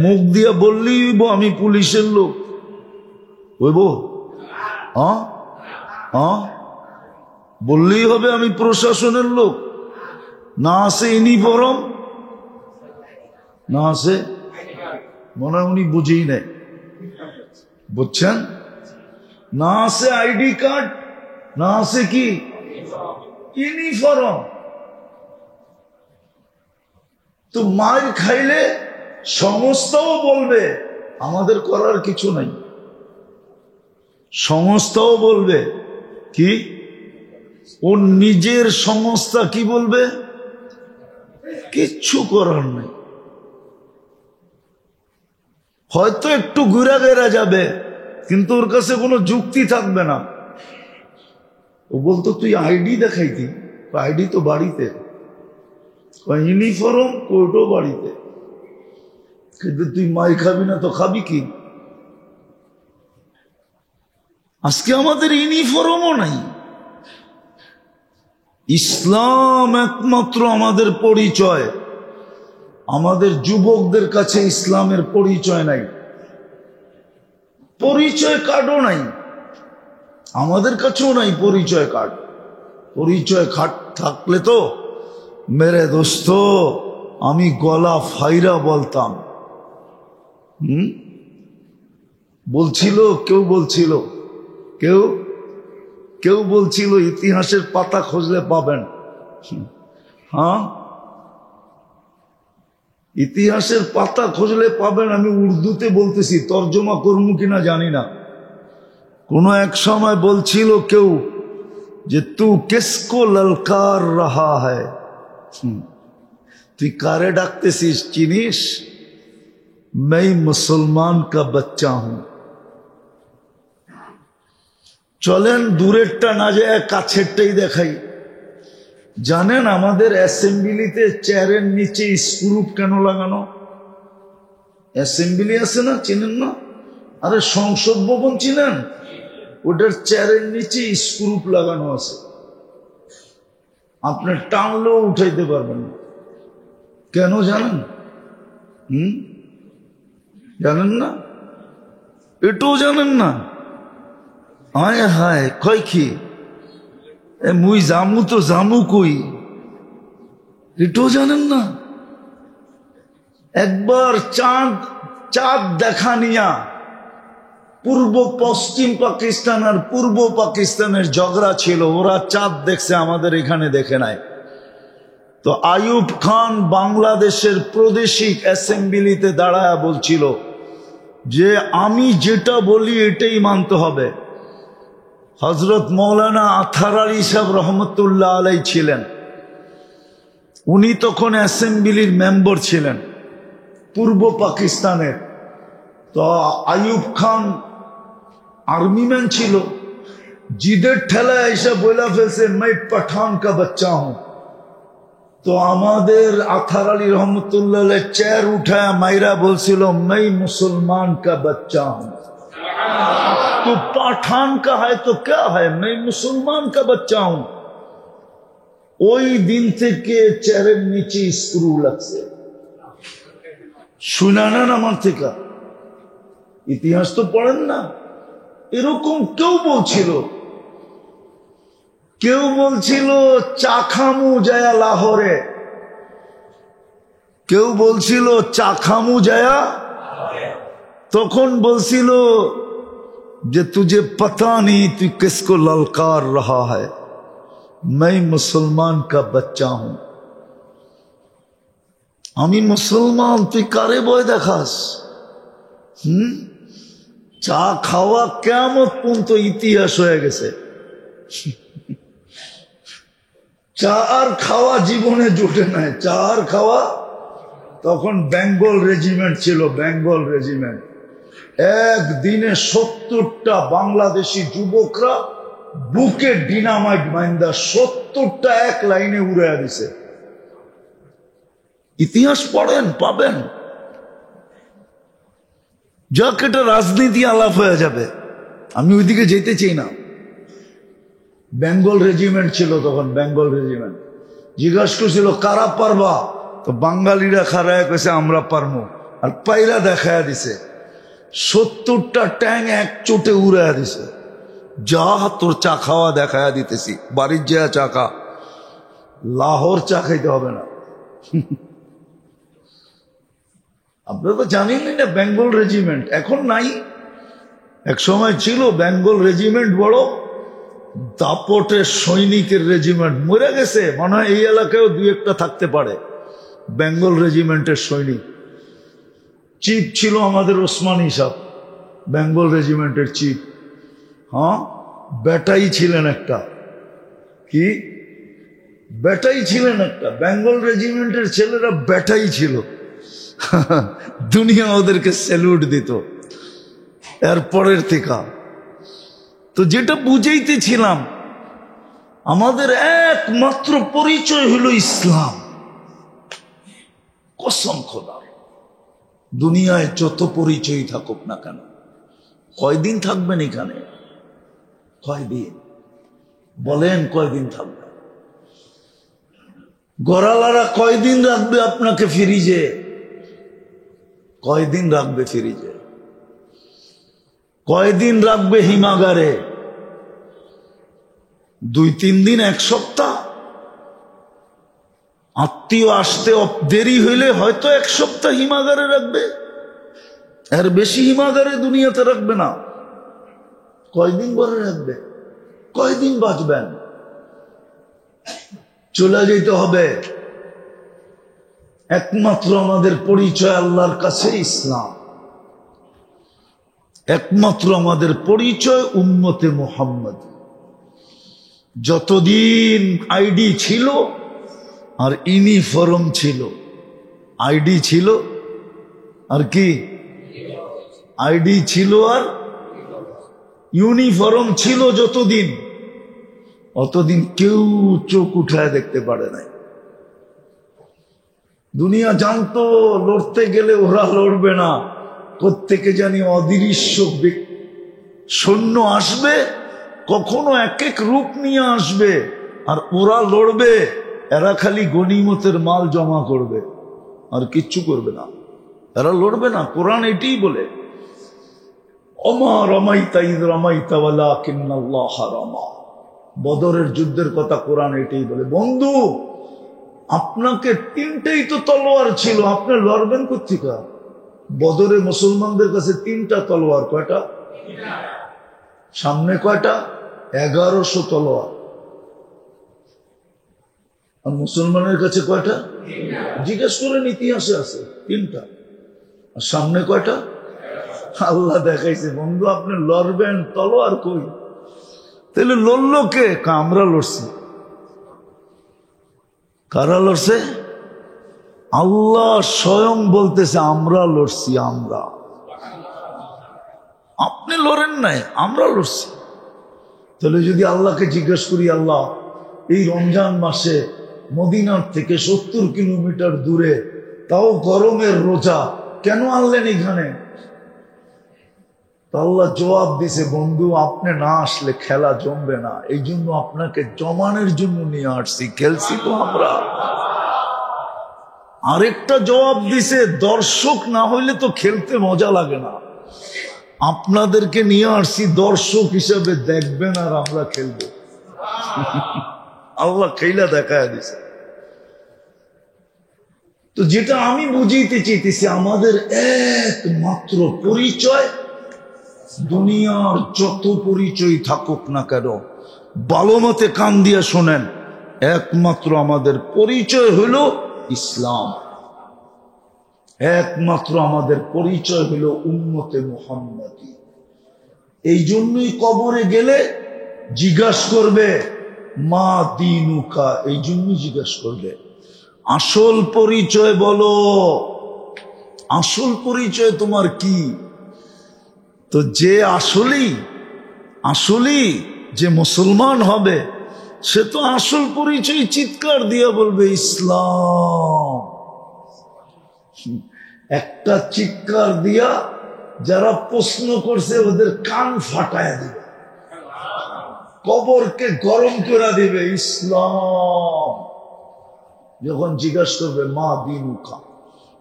[SPEAKER 1] মুখ দিয়া বললেই আমি পুলিশের লোক হইব? বললেই হবে আমি প্রশাসনের লোক? না আছে ইউনিফর্ম, না আছে, মনে হয় উনি বুঝেই নেই, বুঝছেন? না আছে আইডি কার্ড, না আছে কি ইউনিফর্ম। তো মার খাইলে সংস্থাও বলবে আমাদের করার কিছু নাই, সংস্থাও বলবে কি, ওর নিজের সংস্থা কি বলবে, কিচ্ছু করার নেই। হয়তো একটু ঘুরা গেরা যাবে, কিন্তু ওর কাছে কোনো যুক্তি থাকবে না। ও বলতো তুই আইডি দেখাইতি, আইডি তো বাড়িতে, ইউনিফর্ম কোর্টও বাড়িতে, কিন্তু তুই মাই খাবি না তো খাবি কি? আজকে আমাদের ইউনিফর্মও নাই। ইসলাম একমাত্র আমাদের পরিচয়। আমাদের যুবকদের কাছে ইসলামের পরিচয় নাই, পরিচয় কার্ডও নাই, আমাদের কাছেও নাই পরিচয় কার্ড। পরিচয় কার্ড থাকলে তো মেরে দোস্ত আমি গলা ফাইরা বলতাম। বলছিল কেউ, বলছিল কেউ বলছিল ইতিহাসের পাতা খুঁজলে পাবেন। ইতিহাসের পাতা খুঁজলে পাবেন। আমি উর্দুতে বলতেছি, তর্জমা করবো কিনা জানি না। কোন এক সময় বলছিল কেউ যে তু কিসকো ললকার রাহা হ্যায়, তুই কারে ডাকতেছিস চিনিস? मैं মুসলমান কা বাচ্চা হুঁ। চলেন দূরেরটা না যায় কাছেরটাই দেখাই। জানেন আমাদের অ্যাসেম্বলিতে চেয়ারের নিচে স্ক্রুপ কেন লাগানো? অ্যাসেম্বলি আছে না, চিনেন না? আরে সংসদ ভবন চিনেন? ওটার চেয়ারের নিচে স্ক্রুপ লাগানো আছে, আপনি টানলেও উঠাইতে পারবেন না। কেন জানেন? জানেন না? এটাও জানেন না? হায় হায়, কয় কি মুই জামু তো জামু কই, এটাও জানেন না? একবার চাঁদ দেখা নিয়া পূর্ব পশ্চিম পাকিস্তান আর পূর্ব পাকিস্তানের ঝগড়া ছিল, ওরা চাঁদ দেখছে, আমাদের এখানে দেখে নাই। তো আইয়ুব খান বাংলাদেশের প্রাদেশিক অ্যাসেম্বলিতে দাঁড়ায় বলছিল যে আমি যেটা বলি এটাই মানতে হবে। হযরত মৌলানা আথার আলী সাহেব রহমতুল্লাহ আলাই ছিলেন, উনি তখন অ্যাসেম্বলির মেম্বার ছিলেন পূর্ব পাকিস্তানের। তো আইয়ুব খান আর্মি ম্যান ছিল, জিদের ঠেলায় এসে বলে ফেলছে मैं पठान का बच्चा हूं। তো আমাদের আথার আলী রহমতুল্লাহ চেয়ার উঠায় মাইরা বলছিল मैं मुसलमान का बच्चा हूं। तो पठान का है तो क्या है, मैं मुसलमान का बच्चा हूं। ওই দিন থেকে চেয়ারের নিচে স্ক্রু লাগছে। শুনানেন আমার থেকে, ইতিহাস তো পড়েন না? এরকম কেউ বলছিল চা খামু যায়া লাহোরে, কেউ বলছিল চা খামু যায়া, তখন বলছিল যে তুঝে পতা নেই তুই কিসকো ললকার রহা है, मैं মুসলমান কা বাচ্চা হুঁ। আমি মুসলমান, তুই কারে ভয় দেখাস? চা খাওয়া কিয়ামত পর্যন্ত ইতিহাস হয়ে গেছে। চা আর খাওয়া জীবনে জুটে নাই, চা আর খাওয়া। তখন বেঙ্গল রেজিমেন্ট ছিল, বেঙ্গল রেজিমেন্ট। একদিনে 70টা বাংলাদেশি যুবকরা বুকে ডিনামাইট বাইন্দা 70টা এক লাইনে উড়াইয়া দিছে। ইতিহাস পড়েন, পাবেন। যাক, এটা রাজনীতি আলাপ হয়ে যাবে, আমি ওইদিকে যেতে চাই না। বেঙ্গল রেজিমেন্ট ছিল তখন, বেঙ্গল রেজিমেন্ট। জিজ্ঞাসা করছিল কারা পারবা, তো বাঙালিরা খারায় কেছে আমরা পারবো, আর পাইরা দেখায়া দিছে। 70টা ট্যাং এক চোটে উড়াইয়া দিছে। যা তোর চা খাওয়া দেখায়া দিতেছি, বাড়ির যা চা খা, লাহোর চা খাইতে হবে না। আপনারা তো জানেনই না বেঙ্গল রেজিমেন্ট এখন নাই, এক সময় ছিল বেঙ্গল রেজিমেন্ট, বড় দাপটের সৈনিকের রেজিমেন্ট। মরে গেছে, মনে হয় এই এলাকায়ও দুই একটা থাকতে পারে বেঙ্গল রেজিমেন্টের সৈনিক। চিফ ছিল আমাদের ওসমানী সাহেব, বেঙ্গল রেজিমেন্টের চিফ। হ্যাঁ, বেটাই ছিলেন একটা, কি বেটাই ছিলেন একটা, বেঙ্গল রেজিমেন্টের ছেলেরা বেটাই ছিল। দুনিয়া ওদেরকে স্যালুট দিত এরপরের থেকে। তো যেটা বুঝাইতেছিলাম, আমাদের একমাত্র পরিচয় হলো ইসলাম। কসম খোদা, দুনিয়ায় যত পরিচয় থাকুক না কেন, কয়দিন থাকবেন এখানে? কয়দিন বলেন, কয়দিন থাকবে? গড়ালারা কয়দিন রাখবে আপনাকে ফ্রিজে? কয়দিন রাখবে ফ্রিজে? কয়দিন রাখবে হিমাগারে? 2-3 দিন, 1 সপ্তাহ? আত্মীয় আসতে দেরি হইলে হয়তো 1 সপ্তাহ হিমাগারে রাখবে, এর বেশি হিমাগারে দুনিয়াতে রাখবে না। কয়দিন পরে রাখবে? কয়দিন বাঁচবেন? চলে যেতে হবে। একমাত্র আমাদের পরিচয় আল্লাহর কাছে ইসলাম, একমাত্র আমাদের পরিচয় উম্মতে মুহাম্মদ। যতদিন আইডি ছিল আর ইউনিফর্ম ছিল, আইডি ছিল আর কি, আইডি ছিল আর ইউনিফর্ম ছিল, যতদিন অতদিন কেউ চোখ উঠায় দেখতে পারে নাই। দুনিয়া জানতো লড়তে গেলে ওরা লড়বে না, কোত্থেকে জানি অদৃশ্য সৈন্য আসবে, কখনো এক এক রূপ নিয়ে আসবে, আর ওরা লড়বে। এরা খালি গনিমতের মাল জমা করবে, আর কিচ্ছু করবে না, এরা লড়বে না। কোরআন এটাই বলে, ওমা রামাইতা ইয রামাইতা ওয়ালাকিন্নাল্লাহ রামা। বদরের যুদ্ধের কথা কোরআন এটাই বলে। বন্ধু, আপনাকে তিনটেই তো তলোয়ার ছিল, আপনি লড়বেন কোত্থেকে? বদরে মুসলমানদের কাছে তিনটা তলোয়ার, কয়টা? সামনে কয়টা? 1100 তলোয়ার। আর মুসলমানের কাছে কয়টা? জিজ্ঞেস করেন, ইতিহাসে আছে তিনটা। আর সামনে কয়টা? আল্লাহ দেখাইছে। বন্ধু, আপনি লড়বেন, তলোয়ার কই? তাহলে লড়লো কে? আমরা লড়ছি। কারা লড়ছে? আল্লাহ স্বয়ং বলতেছে আমরা লড়ছি। আমরা, আপনি লড়েন নাই, আমরা লড়ছি। তাহলে যদি আল্লাহকে জিজ্ঞেস করি, আল্লাহ এই রমজান মাসে মদিনার থেকে 70 কিলোমিটার দূরে, তাও গরমের রোজা, কেন আনলেন এখানে? আল্লাহ জবাব দিছে, বন্ধু আপনি না আসলে খেলা জমবে না, এই জন্য আপনাকে জমানের জন্য নিয়ে আসছি, খেলছি তো আমরা। আরেকটা জবাব দিছে, দর্শক না হইলে তো খেলতে মজা লাগে না, আপনাদেরকে নিয়ে আসছি দর্শক হিসাবে, দেখবেন আর আমরা খেলবো। আল্লাহ খেলা দেখায় দিছে। তো যেটা আমি বুঝাইতে চাইতেছি, আমাদের একমাত্র পরিচয়, দুনিয়ার যত পরিচয় থাকুক না কেন, ভালো মতে কান দিয়ে শোনেন, একমাত্র আমাদের পরিচয় হলো ইসলাম। একমাত্র আমাদের পরিচয় হলো উম্মতে মুহাম্মাদি। এই জন্যই কবরে গেলে জিজ্ঞাসা করবে মা দীনুকা, এই জন্যই জিজ্ঞাসা করবে আসল পরিচয় বলো, আসল পরিচয় তোমার কি? তো যে আসলেই যে মুসলমান হবে, সে তো আসল পরিচয় চিৎকার দিয়ে বলবে ইসলাম। একটা চিৎকার দিয়া যারা প্রশ্ন করছে ওদের কান ফাটায় দিবে, কবরকে গরম করে দিবে। ইসলাম যখন জিজ্ঞাসা করবে মা দীনুকা,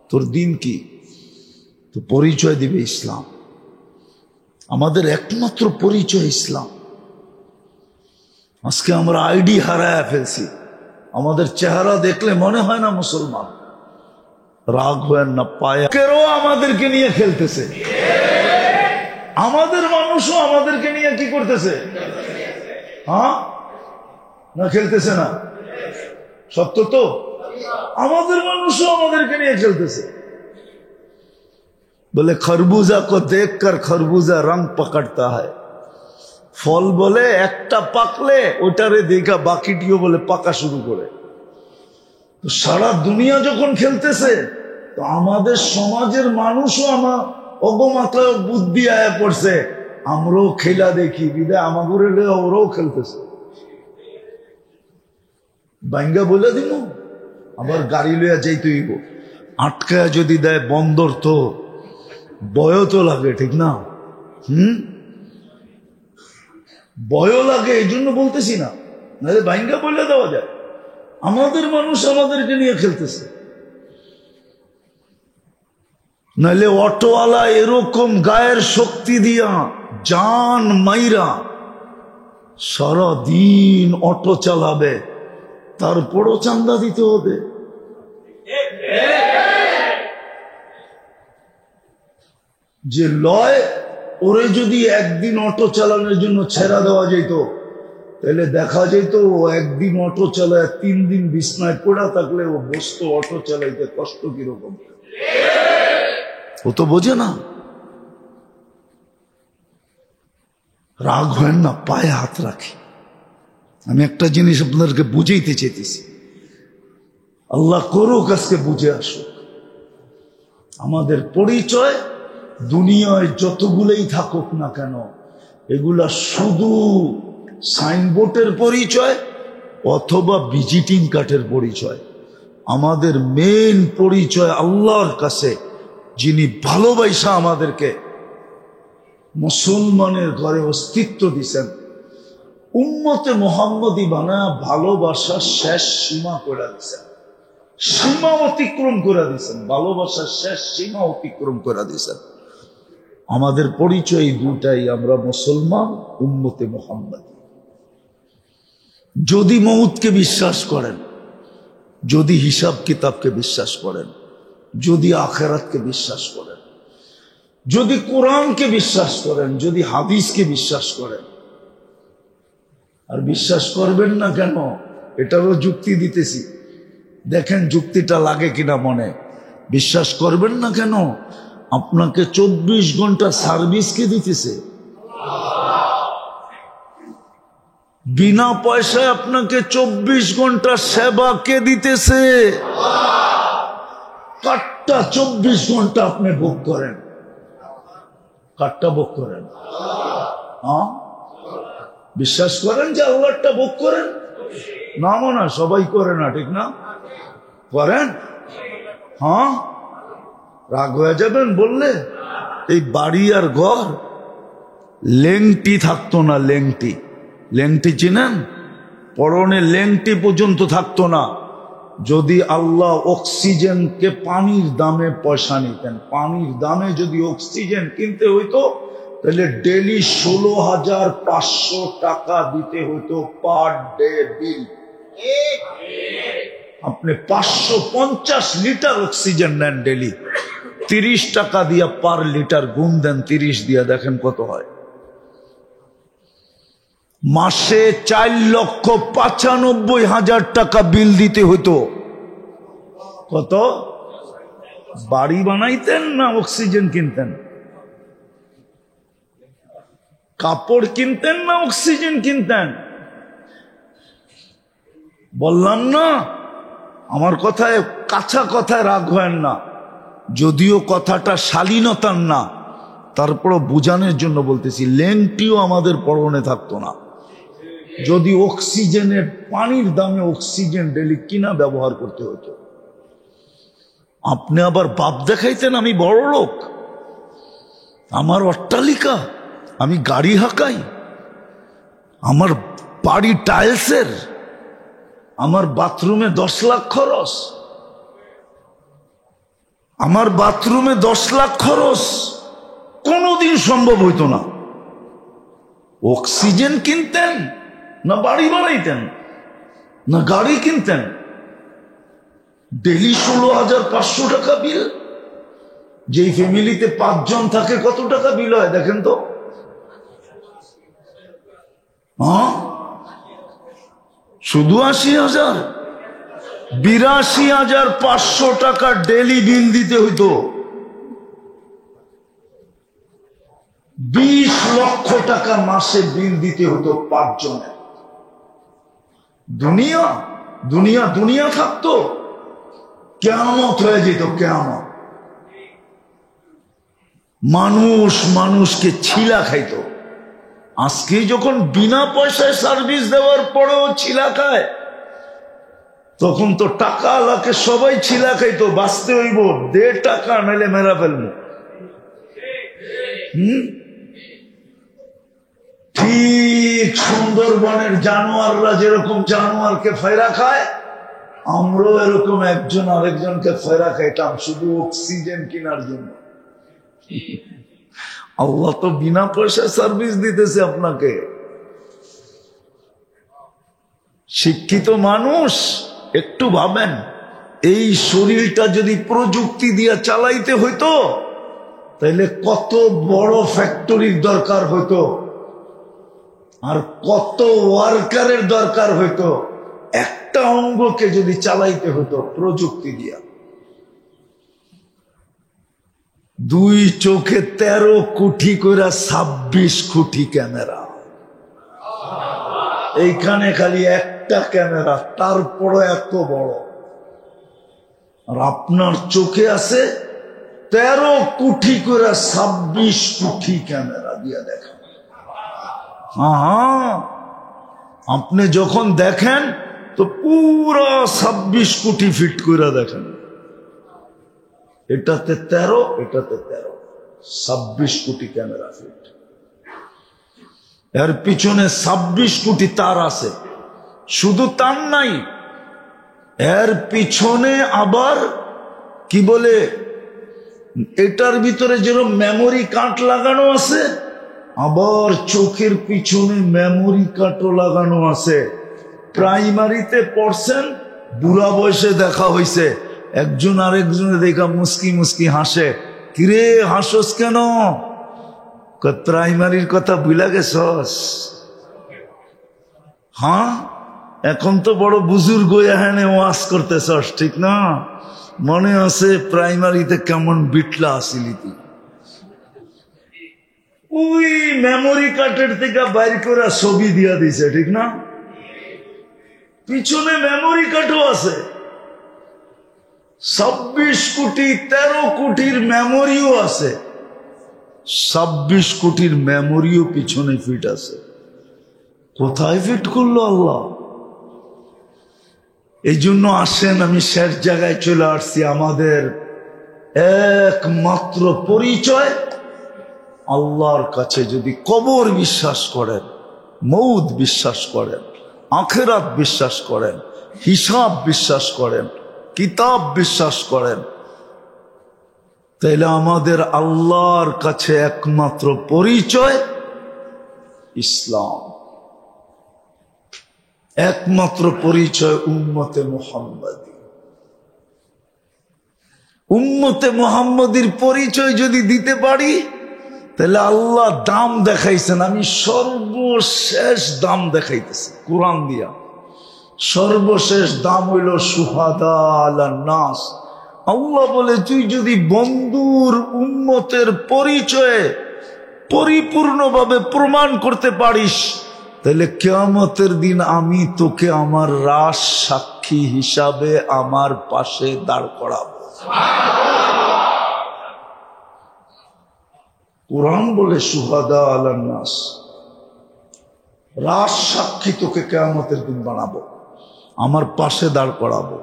[SPEAKER 1] তোর দিন কি, তো পরিচয় দিবে ইসলাম। আমাদের একমাত্র পরিচয় ইসলাম। আজকে আমরা আইডি হারায় ফেলছি, আমাদের চেহারা দেখলে মনে হয় না মুসলমান। রাগ হয়েন না, পায়া কেউ আমাদেরকে নিয়ে খেলতেছে, আমাদের মানুষও আমাদেরকে নিয়ে কি করতেছে? হ্যাঁ না, খেলতেছে না? সত্য তো, আমাদের মানুষও আমাদেরকে নিয়ে খেলতেছে। বলে খরবুজা কো দেখকর খরবুজা রং পকড়তা হয়। ফল বলে একটা পাকলে ওটারে দেখা বাকিটিও বলে পাকা শুরু করে। তো সারা দুনিয়া যখন খেলতেছে, তো আমাদের সমাজের মানুষও আমার অগমাত্রায় বুদ্ধি আয়া পড়ছে, আমরাও খেলা দেখি, বিদায় আমাগুরে ওরাও খেলতেছে। বাইঙ্গা বলে দিল, আবার গাড়ি লইয়া যাইতে হইব, আটকায় যদি দেয় বন্দর, তো ভয় তো লাগে, ঠিক না? ভয় লাগে, এই জন্য বলতেছি না, নাহলে বাইঙ্গা বলে দেওয়া যায়। আমাদের মানুষ আমাদেরকে নিয়ে খেলতেছে। নাহলে অটোওয়ালা এরকম গায়ের শক্তি দিয়া জান মাইরা সারা দিন অটো চালাবে, তারপরও চান্দা দিতে হবে। যে লয়, ওরে যদি একদিন অটো চালানোর জন্য ছেড়া দেওয়া যেত, তাহলে দেখা যেত ও একদিন অটো চালায় 3 দিন বিছনায় পড়া থাকলে ও বসতো অটো চালাইতে কষ্ট কিরকম। ও তো বোঝে না। রাগ হয় না, পায়ে হাত রাখি, আমি একটা জিনিস আপনাদেরকে বুঝাইতে চাইতেছি, আল্লাহ করুক আজকে বুঝে আসুক। আমাদের পরিচয় দুনিয়ায় যতগুলোই থাকুক না কেন, এগুলা শুধু সাইনবোর্ডের পরিচয় অথবা ভিজিটিং কার্ডের পরিচয়। আমাদের মেইন পরিচয় আল্লাহর কাছে, যিনি ভালোবাসা আমাদেরকে মুসলমানের ঘরে অস্তিত্ব দিছেন, উম্মতে মুহাম্মদী বানায়া ভালোবাসার শেষ সীমা করে দিছেন, সীমা অতিক্রম করে দিছেন, ভালোবাসার শেষ সীমা অতিক্রম করে দিছেন। আমাদের পরিচয় দুটাই, আমরা মুসলমান, উম্মতে মুহাম্মদ। যদি মউতকে বিশ্বাস করেন, যদি হিসাব কিতাবকে বিশ্বাস করেন, যদি আখিরাতকে বিশ্বাস করেন, যদি কোরআনকে বিশ্বাস করেন, যদি হাদিসকে বিশ্বাস করেন, আর বিশ্বাস করবেন না কেন এটারও যুক্তি দিতেছি, দেখেন যুক্তিটা লাগে কিনা মনে। বিশ্বাস করবেন না কেন, আপনাকে 24 ঘন্টা সার্ভিস কে দিতেছে, বিনা পয়সায় আপনাকে 24 ঘন্টা সেবা কে দিতেছে, কাটটা 24 ঘন্টা আপনি ভোগ করেন, কাটটা ভোগ করেন। হ্যাঁ, বিশ্বাস করেন যে আল্লাহটা ভোগ করেন? না মনে সবাই করে না, ঠিক না? করেন? হ্যাঁ, রাগ হয়ে যাবেন বললে। এই বাড়ি আর ঘর লেংটি থাকতো না, লেংটি, লেংটি চিনেন? পরনে লেংটি পর্যন্ত থাকতো না, যদি আল্লাহ অক্সিজেনকে পানির দামে পয়সা নিতেন। পানির দামে যদি অক্সিজেন কিনতে হইতো তাহলে ডেলি 16,500 টাকা দিতে হইতো পার ডে বিল। আপনি 550 লিটার অক্সিজেন নেন ডেলি, 30 টাকা দিয়া পার লিটার, গুণ দেন 30 দিয়া, দেখেন কত হয়। মাসে 4,95,000 টাকা বিল দিতে হইতো। কত? বাড়ি বানাইতেন না অক্সিজেন কিনতেন? কাপড় কিনতেন না অক্সিজেন কিনতেন? বললাম না, আমার কথায় কাঁচা কথায় রাগ হয় না, যদিও কথাটা শালীনতার না, তারপরও বুঝানোর জন্য বলতেছি। লেংটিও আমাদের পরনে থাকতো না যদি অক্সিজেনের, পানির দামে অক্সিজেন ডেলি কিনা ব্যবহার করতে হতো। আপনি আবার বাপ দেখাইতেন আমি বড় লোক, আমার অট্টালিকা, আমি গাড়ি হাঁকাই, আমার বাড়ি টাইলসের, আমার বাথরুমে 10 লাখ খরচ, আমার বাথরুমে 10 লাখ খরচ, কোনোদিন সম্ভব হইতো না। অক্সিজেন কিনতেন না বাড়ি বানাইতেন না গাড়ি কিনতেন? ডেলি 16,500 টাকা বিল। যেই ফ্যামিলিতে 5 জন থাকে কত টাকা বিল হয় দেখেন তো? হ্যাঁ, শুধু 80,000, 82,500 টাকা ডেলি বিল দিতে হইতো। 20 লক্ষ টাকা মাসে বিল দিতে হতো 5 জনের। দুনিয়া দুনিয়া দুনিয়া থাকতো, কিয়ামত হয়ে যেত, কিয়ামত। মানুষ মানুষকে ছিলা খাইতো। আজকে যখন বিনা পয়সায় সার্ভিস দেওয়ার পরেও ছিলা খায়, তখন তো টাকা আলাকে সবাই ছিলা খাইতো। বাঁচতে হইব, 1.5 টাকা নাইলে মেরা ফেলবো। ঠিক সুন্দরবনের জানোয়াররা যেরকম জানোয়ারকে ফেরা খায়, আমরাও এরকম একজন আরেকজনকে ফেরা খাইতাম শুধু অক্সিজেন কেনার জন্য। আল্লাহ তো বিনা পয়সায় সার্ভিস দিতেছে আপনাকে। শিক্ষিত মানুষ একটু ভাবেন, এই শরীরটা যদি প্রযুক্তি দিয়ে চালাইতে হইতো তাহলে কত বড় ফ্যাক্টরির দরকার হইতো, আর কত ওয়ার্কারের দরকার হইতো একটা অঙ্গকে যদি চালাইতে হতো প্রযুক্তি দিয়া। 2 চোখে 13 কোটি করে 26 কোটি ক্যামেরা। এইখানে খালি একটা ক্যামেরা, তারপরে এত বড়। আর আপনার চোখে আছে 13 কোটি করে 26 কোটি ক্যামেরা দিয়ে দেখেন। হ্যাঁ, আপনি যখন দেখেন তো পুরো 26 কোটি ফিট করে দেখেন। এটাতে 13, এটাতে 13, 26 কোটি ক্যামেরা ফিট। এর পিছনে 26 কোটি তার আছে। শুধু তার নাই, এর পিছনে আবার কি বলে, এটার ভিতরে যেরকম মেমোরি কার্ড লাগানো আছে, আবার চোখের পিছনে মেমোরি কার্ডও লাগানো আছে। প্রাইমারিতে পড়ছেন, বুড়া বয়সে দেখা হয়েছে, একজন আরেকজনে দেখা মুস্কি মুস্কি হাসে। কিরে হাসস কেন? প্রাইমারির কথা ভুলা গেছস? হ্যাঁ, এখন তো বড় বুজুর্গ এখানে ওয়াজ করতেছস, ঠিক না? মনে আছে প্রাইমারিতে কেমন বিটলা আসিলি তুই? ওই মেমোরি কার্ডের থেকে বাইর করে ছবি দিয়া দিছে, ঠিক না? পিছনে মেমোরি কার্ডও আছে। 26 কোটি 13 কোটির মেমোরিও আছে। 26 কোটির মেমোরিও পিছনে ফিট আছে। কোথায় ফিট করলো আল্লাহ? এই জন্য আসেন, আমি শেষ জায়গায় চলে আসছি। আমাদের একমাত্র পরিচয় আল্লাহর কাছে যদি কবর বিশ্বাস করেন, মৌত বিশ্বাস করেন, আখিরাত বিশ্বাস করেন, হিসাব বিশ্বাস করেন, কিতাব বিশ্বাস করেন, তাইলে আমাদের আল্লাহর কাছে একমাত্র পরিচয় ইসলাম। একমাত্র পরিচয় উম্মতে মুহাম্মাদী। উম্মতে মুহাম্মাদীর পরিচয় যদি দিতে পারি, তাহলে আল্লাহ দাম দেখাইছেন। আমি সর্বশেষ দাম দেখাইতেছি কোরআন দিয়া। সর্বশেষ দাম হইল শুহাদা আলান নাস। আল্লাহ বলে, তুই যদি বন্ধুর উম্মতের পরিচয়ে পরিপূর্ণভাবে প্রমাণ করতে পারিস, তাহলে কিয়ামতের দিন আমি তোকে আমার রাস সাক্ষী হিসাবে আমার পাশে দাঁড় করাবো। কোরআন বলে শুহাদা আলান নাস, রাস সাক্ষী তোকে কিয়ামতের দিন বানাবো, আমার পাশে দাঁড় করাবো।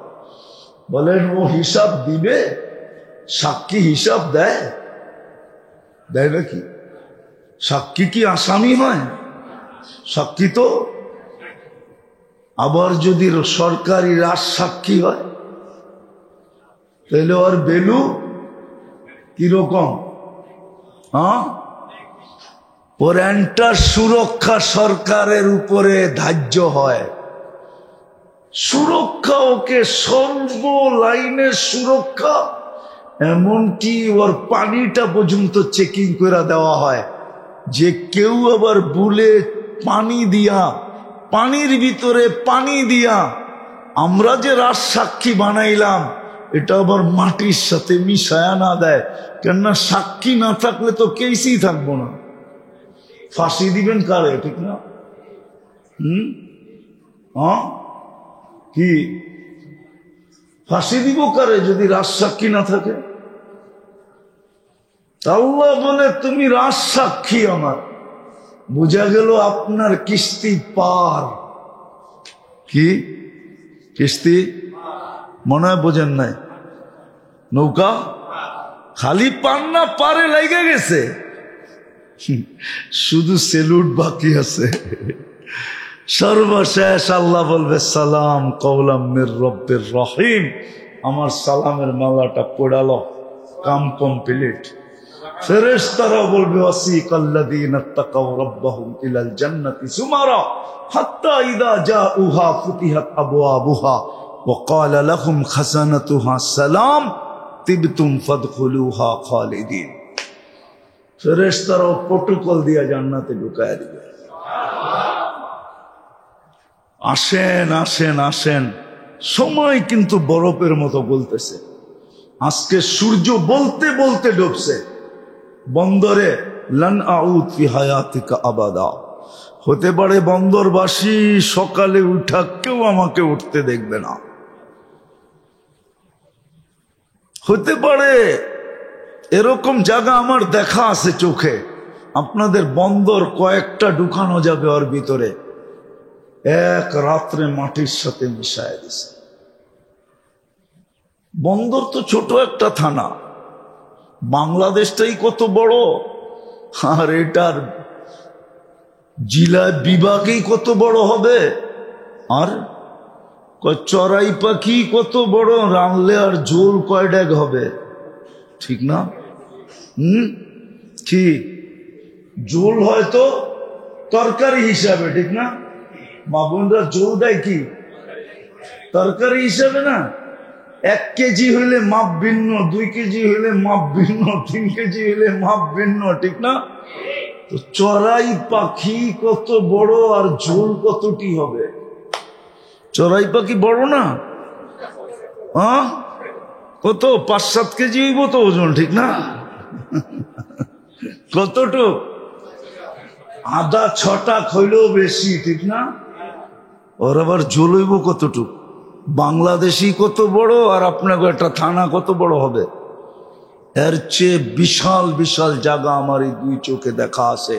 [SPEAKER 1] বলেন, ও হিসাব দিবে? সাক্ষী হিসাব দেয়? দেয় নাকি? সাক্ষী কি আসামি হয়? সাক্ষী তো আবার যদি সরকারি রাজ সাক্ষী হয়, তাহলে ওর ভ্যালু কিরকম? হ্যাঁ, ওর এন্টার সুরক্ষা সরকারের উপরে ধার্য হয়। সুরক্ষা, ওকে সর্ব লাইনের সুরক্ষা, এমনকি ওর পানিটা পর্যন্ত চেকিং করে দেওয়া হয়, যে কেউ আবার ভুলে পানি দিয়া, পানির ভিতরে পানি দিয়া আমরা যে রাজ সাক্ষী বানাইলাম, এটা আবার মাটির সাথে মিশায়া না দেয়। কেননা সাক্ষী না থাকলে তো কেসই থাকবো না। ফাঁসি দিবেন কারে, ঠিক না? হ্যাঁ, কি ফাঁসি দিব কারে যদি রাজ সাক্ষী না থাকে? আল্লাহ বলে, তুমি রাজ সাক্ষী আমার। বোঝা গেল আপনার কিস্তি পার। কি কিস্তি? মনে হয় বোঝেন নাই। নৌকা খালি পান না, পারে লেগে গেছে, শুধু সেলুট বাকি আছে। সর্বশেষ আল্লাহ বলবে, সালাম কওলাম মির রব্বির রহিম। আমার সালামের মালাটা পড়ালো, কাম কমপ্লিট। ফেরেশতারা বলবে, ওয়াসিকাল্লাযীনা তাকাউ রাব্বাহুম ইলাল জান্নাতি যুমারা হাত্তা ইযা জাউহা ফুতিহাত আবওয়াবুহা ওয়া ক্বালা লাহুম খাযানাতুহা সালাম তিবতুম ফাদখুলুহা খালিদিন। ফেরেশতারা প্রটোকল দিয়া জান্নাতে ঢুকায় দিবে। আসেন আসেন আসেন। সময় কিন্তু বরফের মতো বলতেছে। আজকে সূর্য বলতে বলতে ডুবছে। বন্দরে লান আউদ ফি হায়াতিকা আবাদা, হতে পারে বন্দরবাসী সকালে উঠা কেউ আমাকে উঠতে দেখবে না, হতে পারে এরকম জায়গা আমার দেখা আছে চোখে। আপনাদের বন্দর কয়েকটা ঢুকানো যাবে ওর ভিতরে, এক রাত্রে মাটির সাথে মিশায় দিছে। বন্দর তো ছোট একটা থানা, বাংলাদেশটাই কত বড়, আর এটার জেলা বিভাগই কত বড় হবে। আর চড়াই পাখি কত বড়, রানলে আর ঝোল কয় ডেগ হবে, ঠিক না? কি ঝোল হয়তো তরকারি হিসাবে, ঠিক না? মা বোনরা ঝোল দেয় কি তরকারি হিসাবে না? 1 কেজি হইলে মাপ ভিন্ন, 2 কেজি হইলে মাপ ভিন্ন, 3 কেজি হইলে মাপ ভিন্ন, ঠিক না? তো চড়াই পাখি কত বড় আর ঝোল কতটি হবে? চড়াই পাখি বড় না? কত 5-7 কেজি হইব তো ওজন, ঠিক না? কতটুক? আধা 6টা হইলেও বেশি, ঠিক না? ওর আবার ঝোল হইব কতটুক? বাংলাদেশি কত বড় আর আপনাকে একটা থানা কত বড় হবে? এর চেয়ে বিশাল বিশাল জায়গা আমার এই 2 চোখে দেখা আছে।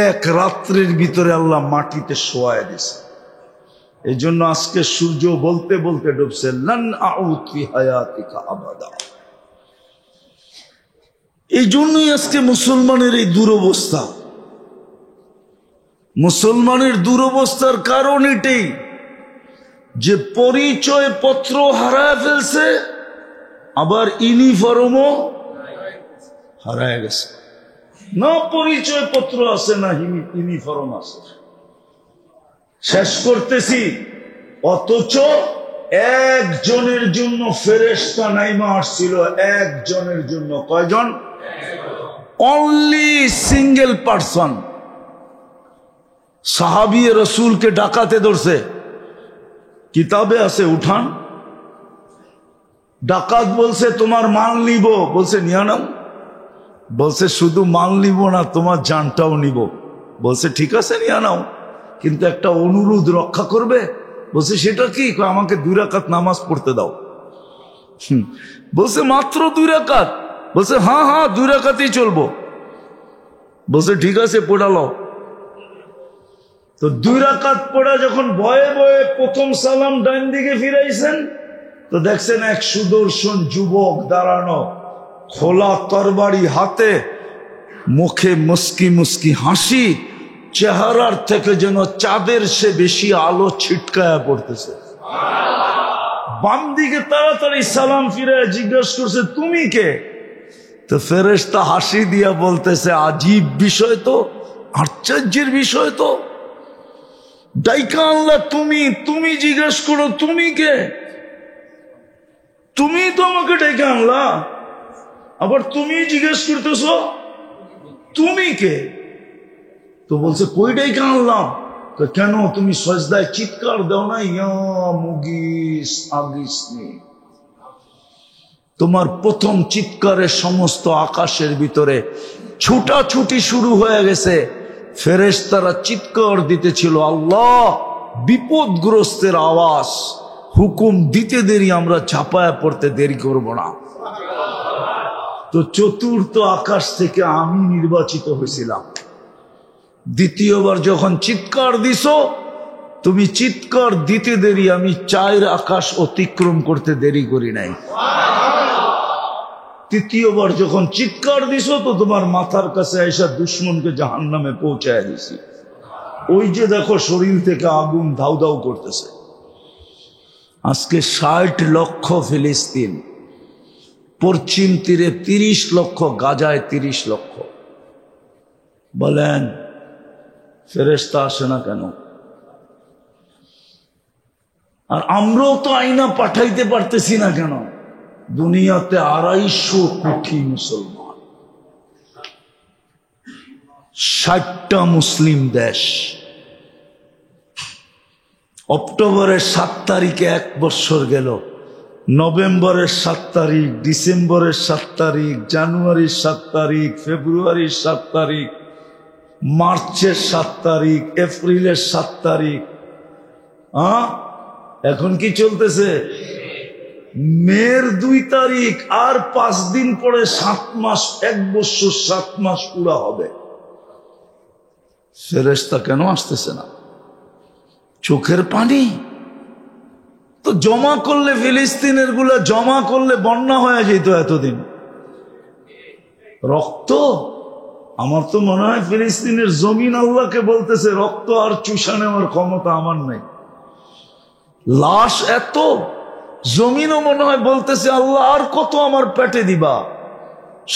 [SPEAKER 1] এক রাত্রির ভিতরে আল্লাহ মাটিতে শোয়ায় দিছে। এই জন্য আজকে সূর্য বলতে বলতে ডুবছে, লান আউদ ফি হায়াতিকা আবাদা। এই জন্যই আজকে মুসলমানের এই দুরবস্থা। মুসলমানের দুরবস্থার কারণ এটাই যে পরিচয় পত্র হারায় ফেলছে, আবার ইউনিফর্মও হারায় গেছে। না পরিচয় পত্র আছে, না ইউনিফর্ম আছে। শেষ করতেছি, অথচ একজনের জন্য ফেরেশতা নাইমা আসছিল, একজনের জন্য। কয়জন? Only single person. সাহাবী রসুলকে ডাকাতে ধরছে, কিতাবে আছে, উঠান। ডাকাত বলছে তোমার মাল নিব, বলছে নিয়া নাও। বলছে শুধু মাল নিব না, তোমার জানটাও নিব। বলছে ঠিক আছে নিয়া নাও, কিন্তু একটা অনুরোধ রক্ষা করবে। বলছে সেটা কি? আমাকে 2 রাকাত নামাজ পড়তে দাও। বলছে মাত্র 2 রাকাত? বলছে হ্যাঁ হ্যাঁ 2 রাকাতই চলবো। বলছে ঠিক আছে পড়ালো। তো 2 রাকাত পড়া যখন ভয়ে ভয়ে প্রথম সালাম ডান দিকে ফিরাইছেন, তো দেখছেন এক সুদর্শন যুবক দাঁড়ানো, খোলা তরবারি হাতে, মুখে মুস্কি মুস্কি হাসি, চেহারার থেকে যেন চাঁদের সে বেশি আলো ছিটকায়া পড়তেছে। বাম দিকে তাড়াতাড়ি সালাম ফিরে জিজ্ঞেস করছে তুমি কে? তো ফেরেশতা হাসি দিয়া বলতেছে আজীব বিষয় তো, আশ্চর্যের বিষয় তো, ডাইকা আল্লাহ তুমি, তুমি জিজ্ঞেস করো তুমি কে? তুমি তো আমাকে ডেকে আনলা, আবার তুমি জিজ্ঞেস করতেছ তুমি কে? তো বলছে কই ডেকে আনলাম? কেন তুমি সজদায় চিৎকার দাও না, ইয়া মুগিস আগিসনি? তোমার প্রথম চিৎকারের সমস্ত আকাশের ভিতরে ছুটাছুটি শুরু হয়ে গেছে। ফেরেশতারা চিৎকার দিতেছিল, আল্লাহ বিপদগ্রস্তের আওয়াজ, হুকুম দিতে দেরি, আমরা ঝাঁপায়া পড়তে দেরি করব না। তো চতুর্থ আকাশ থেকে আমি নির্বাচিত হয়েছিলাম। দ্বিতীয়বার যখন চিৎকার দিছ, তুমি চিৎকার দিতে দেরি, আমি 4 আকাশ অতিক্রম করতে দেরি করি নাই। তৃতীয়বার যখন চিৎকার দিছ, তো তোমার মাথার কাছে আইসা দুশ্মনকে জাহান্নামে পৌঁছায় দিছি। ওই যে দেখো শরীর থেকে আগুন ধাউ ধাউ করতেছে। আজকে 60 লক্ষ ফিলিস্তিন, পশ্চিম তীরে 30 লক্ষ, গাজায় 30 লক্ষ। বলেন ফেরেশতা আসে না কেন? আর আমরাও তো আইনা পাঠাইতে পারতেছি না কেন? দুনিয়াতে 250 কোটি মুসলমান, 60টা মুসলিম দেশ। অক্টোবরের 7 তারিখে 1 বছর গেল, নভেম্বরের 7 তারিখ, ডিসেম্বরের 7 তারিখ, জানুয়ারির 7 তারিখ, ফেব্রুয়ারির 7 তারিখ, মার্চের 7 তারিখ, এপ্রিলের 7 তারিখ, এখন কি চলতেছে? মের 2 তারিখ, আর 5 দিন পরে 7 মাস, 1 বছর 7 মাস পুরা হবে। ফেরেশতা কেন আসতেছে না? চোখের পানি তো জমা করলে, ফিলিস্তিনের গুলা জমা করলে বন্যা হয়ে যেত এতদিন। রক্ত, আমার তো মনে হয় ফিলিস্তিনের জমিন আল্লাহকে বলতেছে রক্ত আর চুষা নেওয়ার ক্ষমতা আমার নাই। লাশ এত, জমিনও মনে হয় বলতেছে আল্লাহ আর কত আমার পেটে দিবা?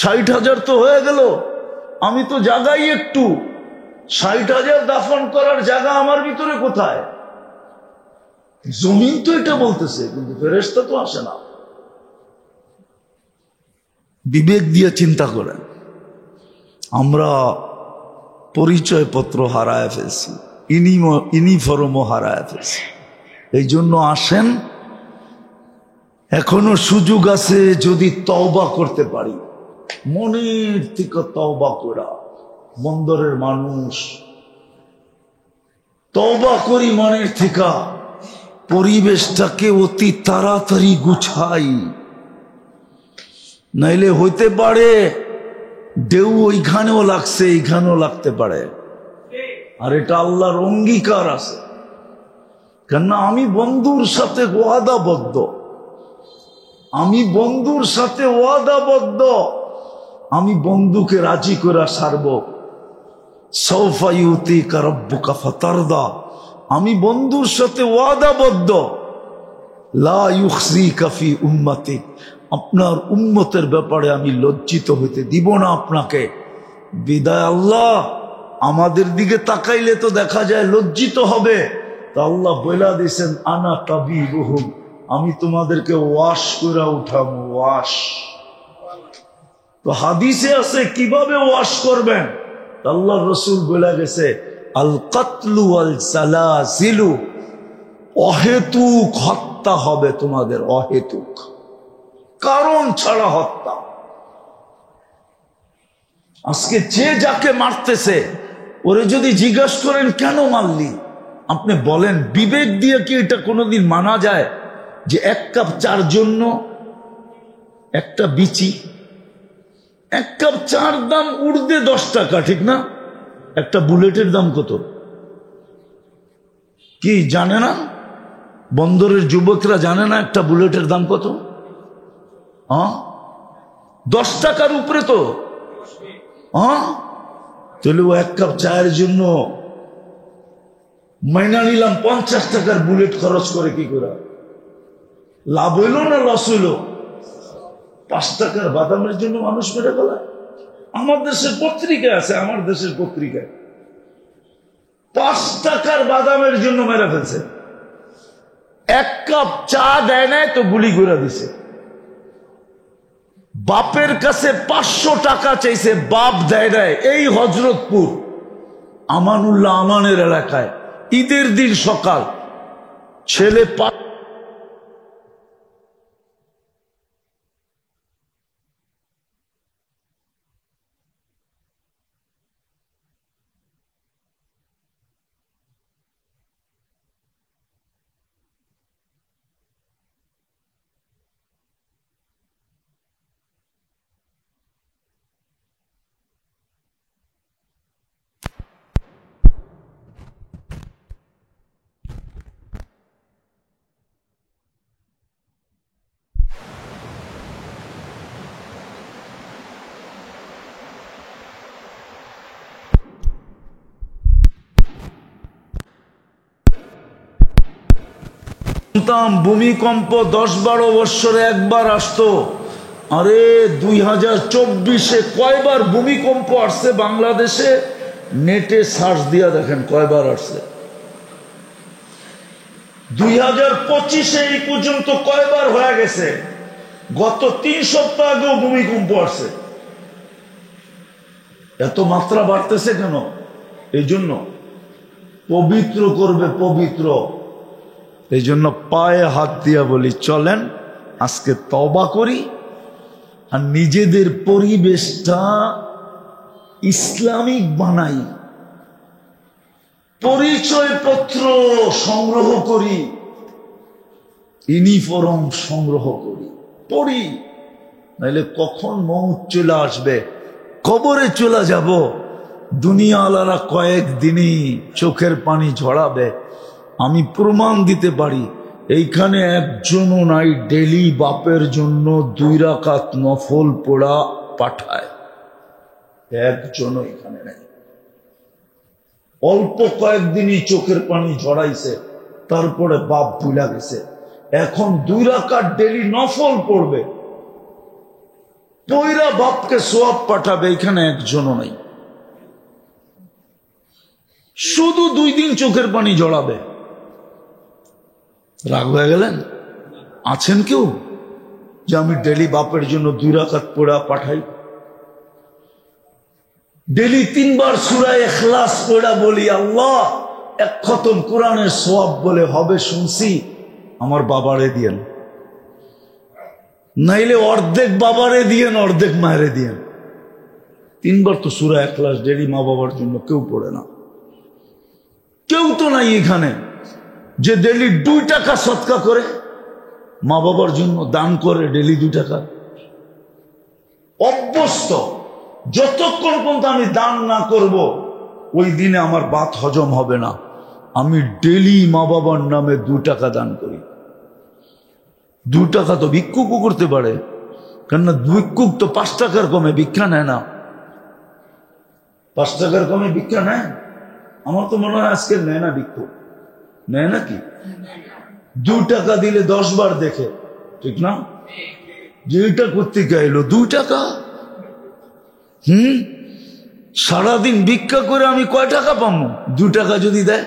[SPEAKER 1] 60,000 তো হয়ে গেল, আমি তো জায়গাই একটু, 60,000 দাফন করার জায়গা আমার ভিতরে কোথায়? জমিন তো এটা বলতেছে, কিন্তু ফেরেশতা তো আসে না। বিবেক দিয়ে চিন্তা করেন, আমরা পরিচয়পত্র হারায় ফেলছি, ইউনিফর্মও হারায় ফেলছি। এই জন্য আসেন, এখনো সুযোগ আছে, যদি তওবা করতে পারি, মনের থেকে তওবা করা। বন্দরের মানুষ, তওবা করি মনের থেকে, পরিবেশটাকে অতি তাড়াতাড়ি গুছাই, নাইলে হইতে পারে ঢেউ ওইখানেও লাগছে, এইখানেও লাগতে পারে। আর এটা আল্লাহর অঙ্গীকার আছে, কেননা আমি বন্ধুর সাথে ওয়াদাবদ্ধ, আমি বন্ধুর সাথে ওয়াদাবদ্ধ, আমি বন্ধুকে রাজি করে ছাড়ব। সাউফা ইউতিকা রাব্বুকা ফাতারদা, আমি বন্ধুর সাথে ওয়াদাবদ্ধ। লা ইউখজিকা ফি উম্মতিক, আপনার উম্মতের ব্যাপারে আমি লজ্জিত হইতে দিব না আপনাকে। বিদায় আল্লাহ, আমাদের দিকে তাকাইলে তো দেখা যায় লজ্জিত হবে। তা আল্লাহ বইলা দিয়েছেন আনা তাবিবুহুম, আমি তোমাদেরকে ওয়াশ করে উঠাবো। ওয়াশ তো হাদিসে আছে কিভাবে ওয়াশ করবেন, আল্লাহ রসুল বলে গেছে আল কাতলু আল সালাসিলু, অহেতুক হত্যা হবে তোমাদের, অহেতুক কারণ ছাড়া হত্যা। আজকে যে যাকে মারতেছে ওরে যদি জিজ্ঞাসা করেন কেন মারলি, আপনি বলেন বিবেক দিয়ে কি এটা কোনোদিন মানা যায় যে 1 কাপ চার জন্য একটা বিচি? 1 কাপ চার দাম উর্দে 10 টাকা, ঠিক না? একটা বুলেটের দাম কত কি জানে না? বন্দরের যুবকরা জানে না একটা বুলেটের দাম কত? 10 টাকার উপরে তো। তাহলে ও 1 কাপ চায়ের জন্য মাইনা নিলাম 50 টাকার বুলেট খরচ করে, কি করে লাভ হইল না লস হইল? 5 টাকার বাদামের জন্য মানুষ মেরে ফেলা। আমার দেশের পত্রিকা আছে, আমার দেশের পত্রিকায় 5 টাকার বাদামের জন্য মেরে ফেলছে। 1 কাপ চা দেয় নাই তো গুলি করে দিছে। বাপের কাছে 500 টাকা চাইছে, বাপ দেয় নাই। এই হযরতপুর আমানুল্লাহ আমানের এলাকায় ঈদের দিন সকাল, ছেলে ভূমিকম্প 10-12 বৎসরে একবার আসতো। আরে 2024-এ কয়বার ভূমিকম্প আসছে বাংলাদেশে? নেটে সার্চ দিয়া দেখেন কয়বার আসছে। 2025-এ এই পর্যন্ত কয়বার হয়ে গেছে? গত 3 সপ্তাহ আগেও ভূমিকম্প আসছে। এত মাত্রা বাড়তেছে কেন? এই জন্য পবিত্র করবে, পবিত্র। এই জন্য পায়ে হাত দিয়া বলি চলেন আজকে তওবা করি, আর নিজেদের পরিবেশটা ইসলামিক বানাই। পরিচয়পত্র সংগ্রহ করি, ইউনিফর্ম সংগ্রহ করি, পড়ি, নাইলে কখন মৌত চলে আসবে, কবরে চলে যাব। দুনিয়া আলারা কয়েকদিনই চোখের পানি ঝরাবে। আমি প্রমাণ দিতে পারি, এইখানে একজনও নাই ডেলি বাপের জন্য 2 রাকাত নফল পড়া পাঠায়, একজনও এখানে নেই। অল্প কয়েকদিনই চোখের পানি ঝরাইছে, তারপরে বাপ ভুলা গেছে। এখন 2 রাকাত ডেলি নফল পড়বে, পয়রা বাপকে সোয়াব পাঠাবে, এখানে একজনও নাই। শুধু 2 দিন চোখের পানি ঝরাবে। রাগ হয়ে গেলেন? আছেন কেউ যে আমি ডেলি বাপের জন্য 2 রাকাত পড়া পাঠাই, ডেলি 3 বার সূরা ইখলাস পড়া বলি, আল্লাহ এক খতম কোরআনের সওয়াব বলে হবে শুনছি, আমার বাবারে দিয়েন, নাইলে অর্ধেক বাবারে দিয়েন, অর্ধেক মায়েরে দিয়েন। 3 বার তো সূরা ইখলাস ডেলি মা বাবার জন্য কেউ পড়ে না। কেউ তো নাই এখানে যে ডেলি 2 টাকা সদকা করে, মা বাবার জন্য দান করে ডেলি 2 টাকা। অভ্যস্ত, যতক্ষণ পর্যন্ত আমি দান না করব ওই দিনে আমার ভাত হজম হবে না। আমি ডেলি মা বাবার নামে 2 টাকা দান করি। 2 টাকা তো ভিক্ষুকও করতে পারে, কেননা ভিক্ষুক তো 5 টাকার কমে ভিক্ষা নেয় না। 5 টাকার কমে ভিক্ষা নেয়? আমার তো মনে হয় আজকে নেয় না ভিক্ষুক, নেয় নাকি? 2 টাকা দিলে 10 বার দেখে, ঠিক না? যে এটা করতে গাইলো 2 টাকা, সারাদিন ভিক্ষা করে আমি কয় টাকা পাবো? 2 টাকা যদি দেয়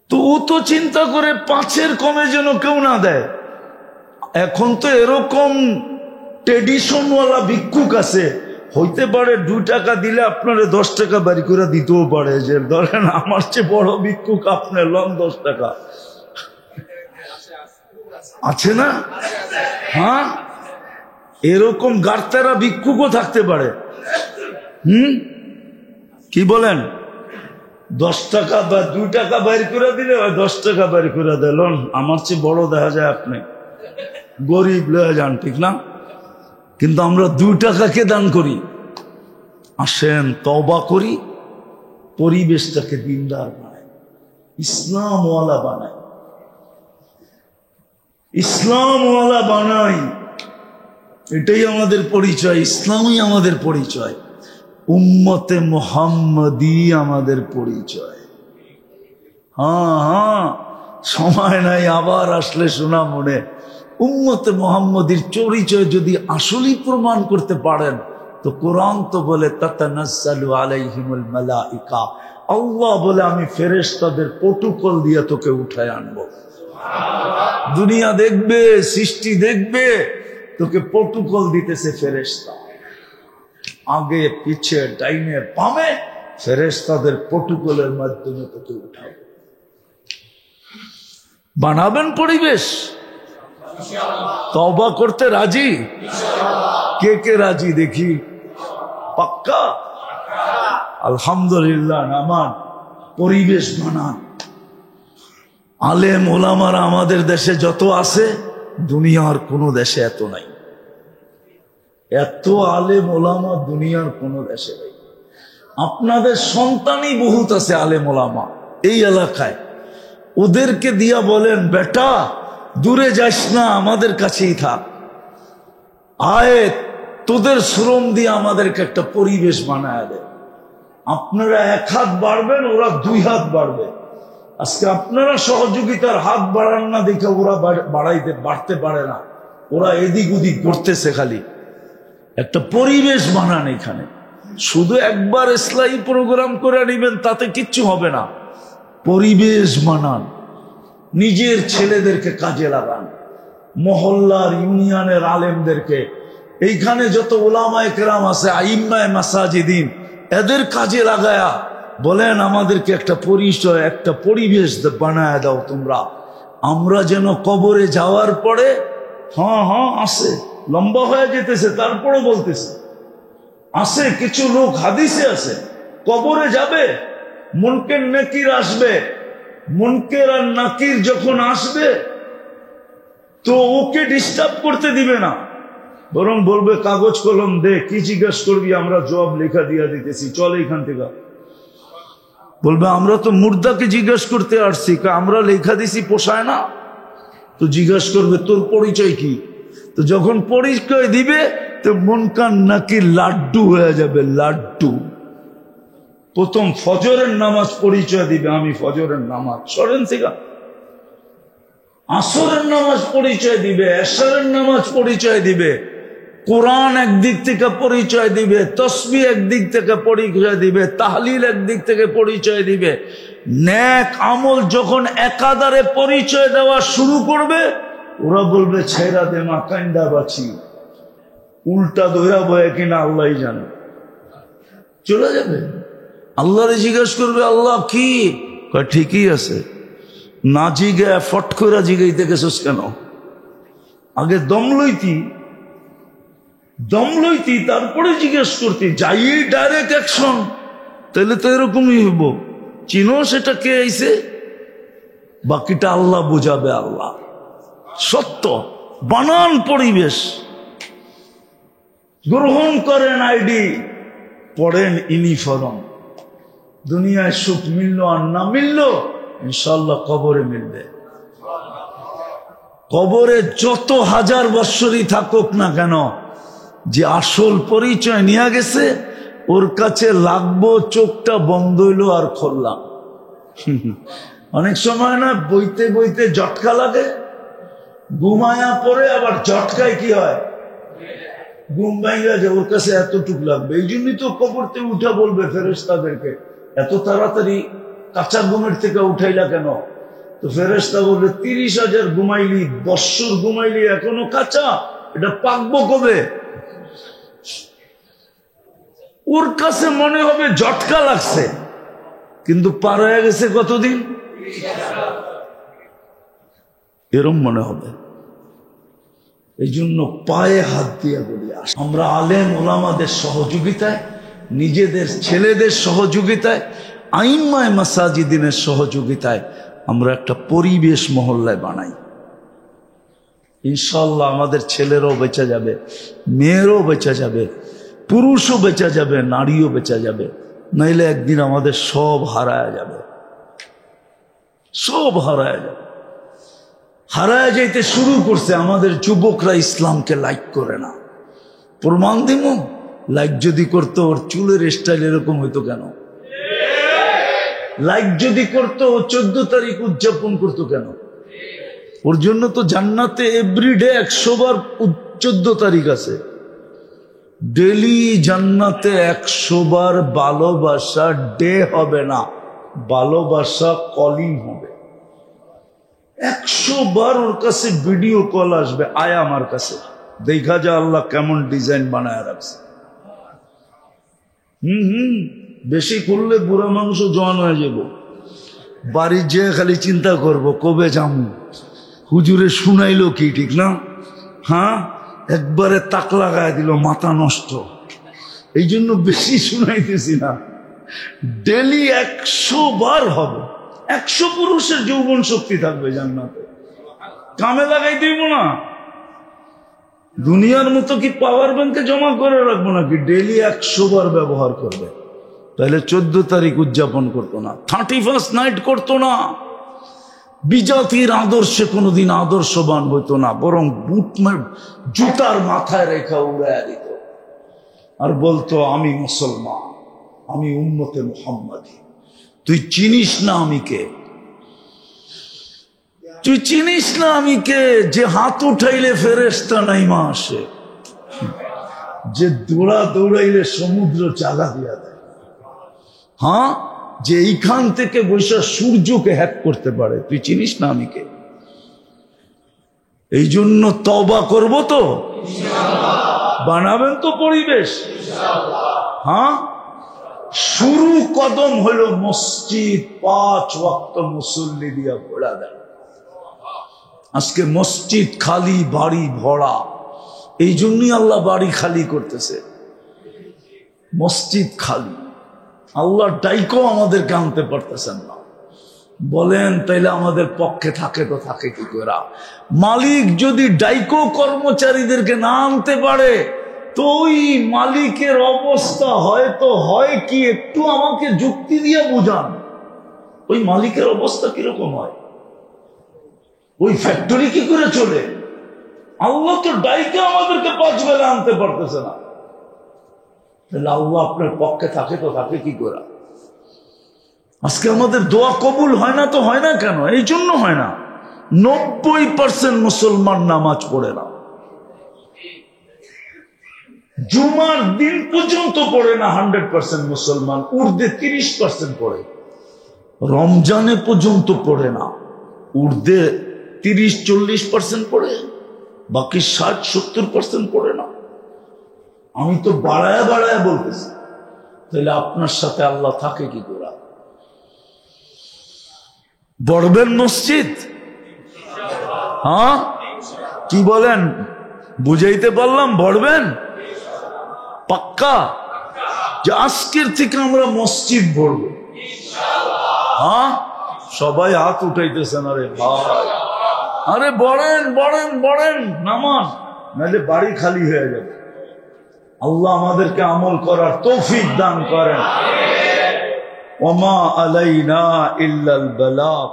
[SPEAKER 1] তো ও তো চিন্তা করে 5-এর কমে যেন কেউ না দেয়। এখন তো এরকম ট্রেডিশনওয়ালা ভিক্ষুক আছে, হইতে পারে 2 টাকা দিলে আপনারা 10 টাকা বাড়ি করে দিতেও পারে, যে ধরেন আমার চেয়ে বড় ভিক্ষুক আপনি লন 10 টাকা। আছে না? হ্যাঁ, এরকম গার্তারা ভিক্ষুকও থাকতে পারে। কি বলেন? 10 টাকা বা 2 টাকা বাইর করে দিলে 10 টাকা বাইর করে দিলেন, আমার চেয়ে বড় দেখা যায় আপনি, গরিব লয়ে যান, ঠিক না? কিন্তু আমরা 2 টাকাকে দান করি। আসেন তওবা করি, পরিবেশটাকে দিনদার বানাই, ইসলামওয়ালা বানাই, ইসলামওয়ালা বানাই। এটাই আমাদের পরিচয়, ইসলামই আমাদের পরিচয়, উম্মতে মুহাম্মদী আমাদের পরিচয়। হ্যাঁ, সময় নাই, আবার আসলে শোনা মনে। উম্মতে মুহাম্মদীর পরিচয় যদি আসলেই প্রমাণ করতে পারেন তো কোরআন তো বলে তাতানাজ্জালু আলাইহিমুল মালাইকা, আল্লাহ বলে আমি ফেরেশতাদের প্রটোকল দিয়ে তোকে উঠায় আনবো। দুনিয়া দেখবে, সৃষ্টি দেখবে, তোকে প্রটোকল দিতেছে ফেরেশতা, আগে পিছে ডাইনে বামে ফেরেশতাদের প্রটোকলের মাধ্যমে তোকে উঠাবে। বানাবেন পরিবেশ? তওবা করতে রাজি? কে কে রাজি দেখি? পাক্কা? আলহামদুলিল্লাহ। নামান, পরিবেশ বানান। আলেম ওলামারা আমাদের দেশে যত আছে, দুনিয়ার কোনো দেশে এত নাই। এত আলেম ওলামা দুনিয়ার কোনো দেশে নাই। আপনাদের সন্তানই বহুত আছে আলেম ওলামা এই এলাকায়, ওদেরকে দিয়া বলেন বেটা দূরে যাস না, আমাদের কাছেই থাক, আয় তোদের শ্রম দিয়ে আমাদেরকে একটা পরিবেশ বানায় দেয়। আপনারা 1 হাত বাড়বেন, ওরা 2 হাত বাড়বে। আজকে আপনারা সহযোগিতার হাত বাড়ান না দেখে ওরা বাড়তে পারে না, ওরা এদিক ওদিক করতেছে। খালি একটা পরিবেশ বানান এখানে। শুধু একবার ইসলামী প্রোগ্রাম করে নিবেন তাতে কিচ্ছু হবে না। পরিবেশ বানান, নিজের ছেলেদেরকে কাজে লাগান, মহল্লার ইউনিয়নের আলেমদেরকে, এইখানে যত উলামায়ে কেরাম আছে, আইম্মায়ে মাসাজিদিন, এদের কাজে লাগায়া বলেন আমাদেরকে একটা পরিচয়, একটা পরিবেশ বানায় দাও তোমরা। আমরা যেন কবরে যাওয়ার পরে, হ্যাঁ আছে, লম্বা হয়ে যেতেছে তারপরও বলতেছে, আছে কিছু লোক হাদিসে আছে কবরে যাবে মুনকের নাকির আসবে। মুনকের আর নাকির যখন আসবে তো ওকে ডিস্টার্ব করতে দিবে না, বরং বলবে কাগজ কলম দে, কি জিজ্ঞাসা করবি, আমরা জবাব লেখা দিয়া দিতেছি, চল এখান থেকে। বলবে আমরা তো মুর্দাকে জিজ্ঞাসা করতে আসছি, আমরা লেখা দিছি, পোষায় না। তো জিজ্ঞাসা করবে তোর পরিচয় কি। তো যখন পরিচয় দিবে তো মুনকার নাকির লাড্ডু হয়ে যাবে, লাড্ডু। প্রথম ফজরের নামাজ পরিচয় দিবে, আমি ফজরের নামাজ সরেন থেকে। আসরের নামাজ পরিচয় দিবে, এশারের নামাজ পরিচয় দিবে, কোরআন একদিক থেকে পরিচয় দিবে, তসবিহ একদিক থেকে পরিচয় দিবে, তাহলিল একদিক থেকে পরিচয় দিবে। নেক আমল যখন একাধারে পরিচয় দেওয়া শুরু করবে, ওরা বলবে ছেড়া দে মা, কান্দা বাঁচি, উল্টা দইরা বয়ে কিনা আল্লাহ জানে, চলে যাবে। আল্লাহরে জিজ্ঞেস করবে আল্লাহ কি, ঠিকই আছে। না জিগে ফট করে জিগাইতে গেছিস কেন? আগে দম লইতি তারপরে জিজ্ঞেস করতি, যাই ডাইরেক্ট অ্যাকশন, তাহলে তো এরকমই হইব। চিনো সেটা কে আইছে, বাকিটা আল্লাহ বুঝাবে। আল্লাহ সত্য বানান পরিবেশ গ্রহণ করেন, আইডি পড়েন, ইউনিফর্ম। দুনিয়ায় সুখ মিলল আর না মিলল, ইনশাল্লাহ কবরে মিলবে। কবরে যত হাজার বৎসরই থাকুক না কেন, যে আসল পরিচয় নিয়ে গেছে ওর কাছে লাগবো, চোখটা বন্ধ হইলো আর খুললাম। অনেক সময় না বইতে বইতে জটকা লাগে, ঘুমায়া পরে আবার জটকায় কি হয়, ঘুম ভাঙা যায়, ওর কাছে এতটুক লাগবে। এই জন্যই তো কবরতে উঠা বলবে ফেরেশতাদেরকে, এত তাড়াতাড়ি কাঁচা ঘুমের থেকে উঠাইলা কেন? তো ফেরেশতা বলবে 30,000 ঘুমাইলি, বৎসর ঘুমাইলি, এখনো কাঁচা, এটা পাকবো কবে? ওর কাছে মনে হবে ঝটকা লাগছে, কিন্তু পার হয়ে গেছে কতদিন, এরম মনে হবে। এই জন্য পায়ে হাত দিয়ে বলি, আমরা আলেম ওলামাদের সহযোগিতায়, নিজেদের ছেলেদের সহযোগিতায়, আইম্মায়ে মাসাজিদিনের সহযোগিতায় আমরা একটা পরিবেশ মহল্লায় বানাই। ইনশাআল্লাহ আমাদের ছেলেরাও বেঁচে যাবে, মেয়েরও বেঁচে যাবে, পুরুষও বেঁচে যাবে, নারীও বেঁচে যাবে। নাইলে একদিন আমাদের সব হারায় যাবে, সব হারায় যাবে। হারায় যাইতে শুরু করছে, আমাদের যুবকরা ইসলামকে লাইক করে না। প্রমাণ দিব, লাইক যদি করতো ওর চুলের স্টাইল এরকম হইতো কেন? লাইক যদি করতো ও 14 তারিখ উদযাপন করতো কেন? ওর জন্য তো জান্নাতে এভরিডে 100 বার 14 তারিখ আছে। ডেলি জান্নাতে 100 বার ভালোবাসা ডে হবে না, ভালোবাসা কলিং হবে। 100 বার ওর কাছে ভিডিও কল আসবে, আয় আমার কাছে দেখা যা আল্লাহ কেমন ডিজাইন বানায় রাখছে। বেশি করলে বুড়া মানুষ জওয়ান হয়ে যাব। বাড়ি যেয়ে খালি চিন্তা করব কবে যামু, হুজুরে শুনাইলো কি, ঠিক না? হ্যাঁ, একবারে তাক লাগায় দিল, মাথা নষ্ট। এই জন্য বেশি শুনাইতেছি না, ডেলি 100 বার হবে। 100 পুরুষের যৌবন শক্তি থাকবে জান্নাতে, কামে লাগাই দিব না। দুনিয়ার মতো কি পাওয়ার ব্যাংকে জমা করে রাখবো নাকি? ডেলি 100 বার ব্যবহার করবে। তাহলে 14 তারিখ উদযাপন করতো না, 31st নাইট করতো না, বিজাতির আদর্শে কোনোদিন আদর্শবান হইতো না, বরং জুতার মাথায় রেখা উড়াইয়া দিত আর বলতো আমি মুসলমান, আমি উম্মতে মুহাম্মাদি। তুই চিনিস না আমি কে? তুই চিনিস না আমি কে? যে হাত উঠাইলে ফেরেশতা নাইমা আসে, যে দৌড়াইলে সমুদ্র চাগা দিয়া দেয়, হ্যাঁ, যে এইখান থেকে বৈশা সূর্যকে হ্যাক করতে পারে। তুই চিনিস না আমি কে? এই জন্য তওবা করব তো, বানাবেন তো পরিবেশ, হ্যাঁ। শুরু কদম হলো মসজিদ, 5 ওয়াক্ত মুসল্লি দিয়া ভরা দেয়। আজকে মসজিদ খালি, বাড়ি ভরা। এই জন্যই আল্লাহ বাড়ি খালি করতেছে, মসজিদ খালি। আল্লাহ ডাইকো আমাদেরকে আনতে পারতেছেন না। বলেন তাইলে আমাদের পক্ষে থাকে তো থাকে কি করে? মালিক যদি ডাইকো কর্মচারীদেরকে না আনতে পারে তো ওই মালিকের অবস্থা হয়তো হয় কি, একটু আমাকে যুক্তি দিয়ে বুঝান। ওই মালিকের অবস্থা কিরকম হয়? ওই ফ্যাক্টরি কি করে চলে? আল্লাহ তো ডাইকে আমাদেরকে 5 বেলা আনতে পারতেছে না, তাহলে আল্লাহ আপনার পক্ষে থাকে তো থাকে কি করে? আজকে আমাদের দোয়া কবুল হয় না তো হয় না কেন? এই জন্য হয় না 90% মুসলমান নামাজ পড়ে না, জুমার দিন পর্যন্ত পড়ে না 100% মুসলমান, উর্দে 30% পড়ে, রমজানে পর্যন্ত পড়ে না, উর্দে 30-40% পড়ে, বাকি 60-70% পড়ে না। আমি তো বাড়ায় বাড়ায় বলতেছি, তাহলে আপনার সাথে আল্লাহ থাকে কি করে? বড়বেন মসজিদ? হ্যাঁ কি বলেন? বুঝাইতে পারলাম? বড়বেন পাক্কা যে আজকের থেকে আমরা মসজিদ ভরব? হ্যাঁ সবাই হাত উঠাইতেছেন। আরে ভাই, আরে বড়েন বড়েন বড়েন, নামান, নাহলে বাড়ি খালি হয়ে যাবে। আল্লাহ আমাদেরকে আমল করার তৌফিক দান করেন। ওমা আলাইনা ইল্লাল বালাগ।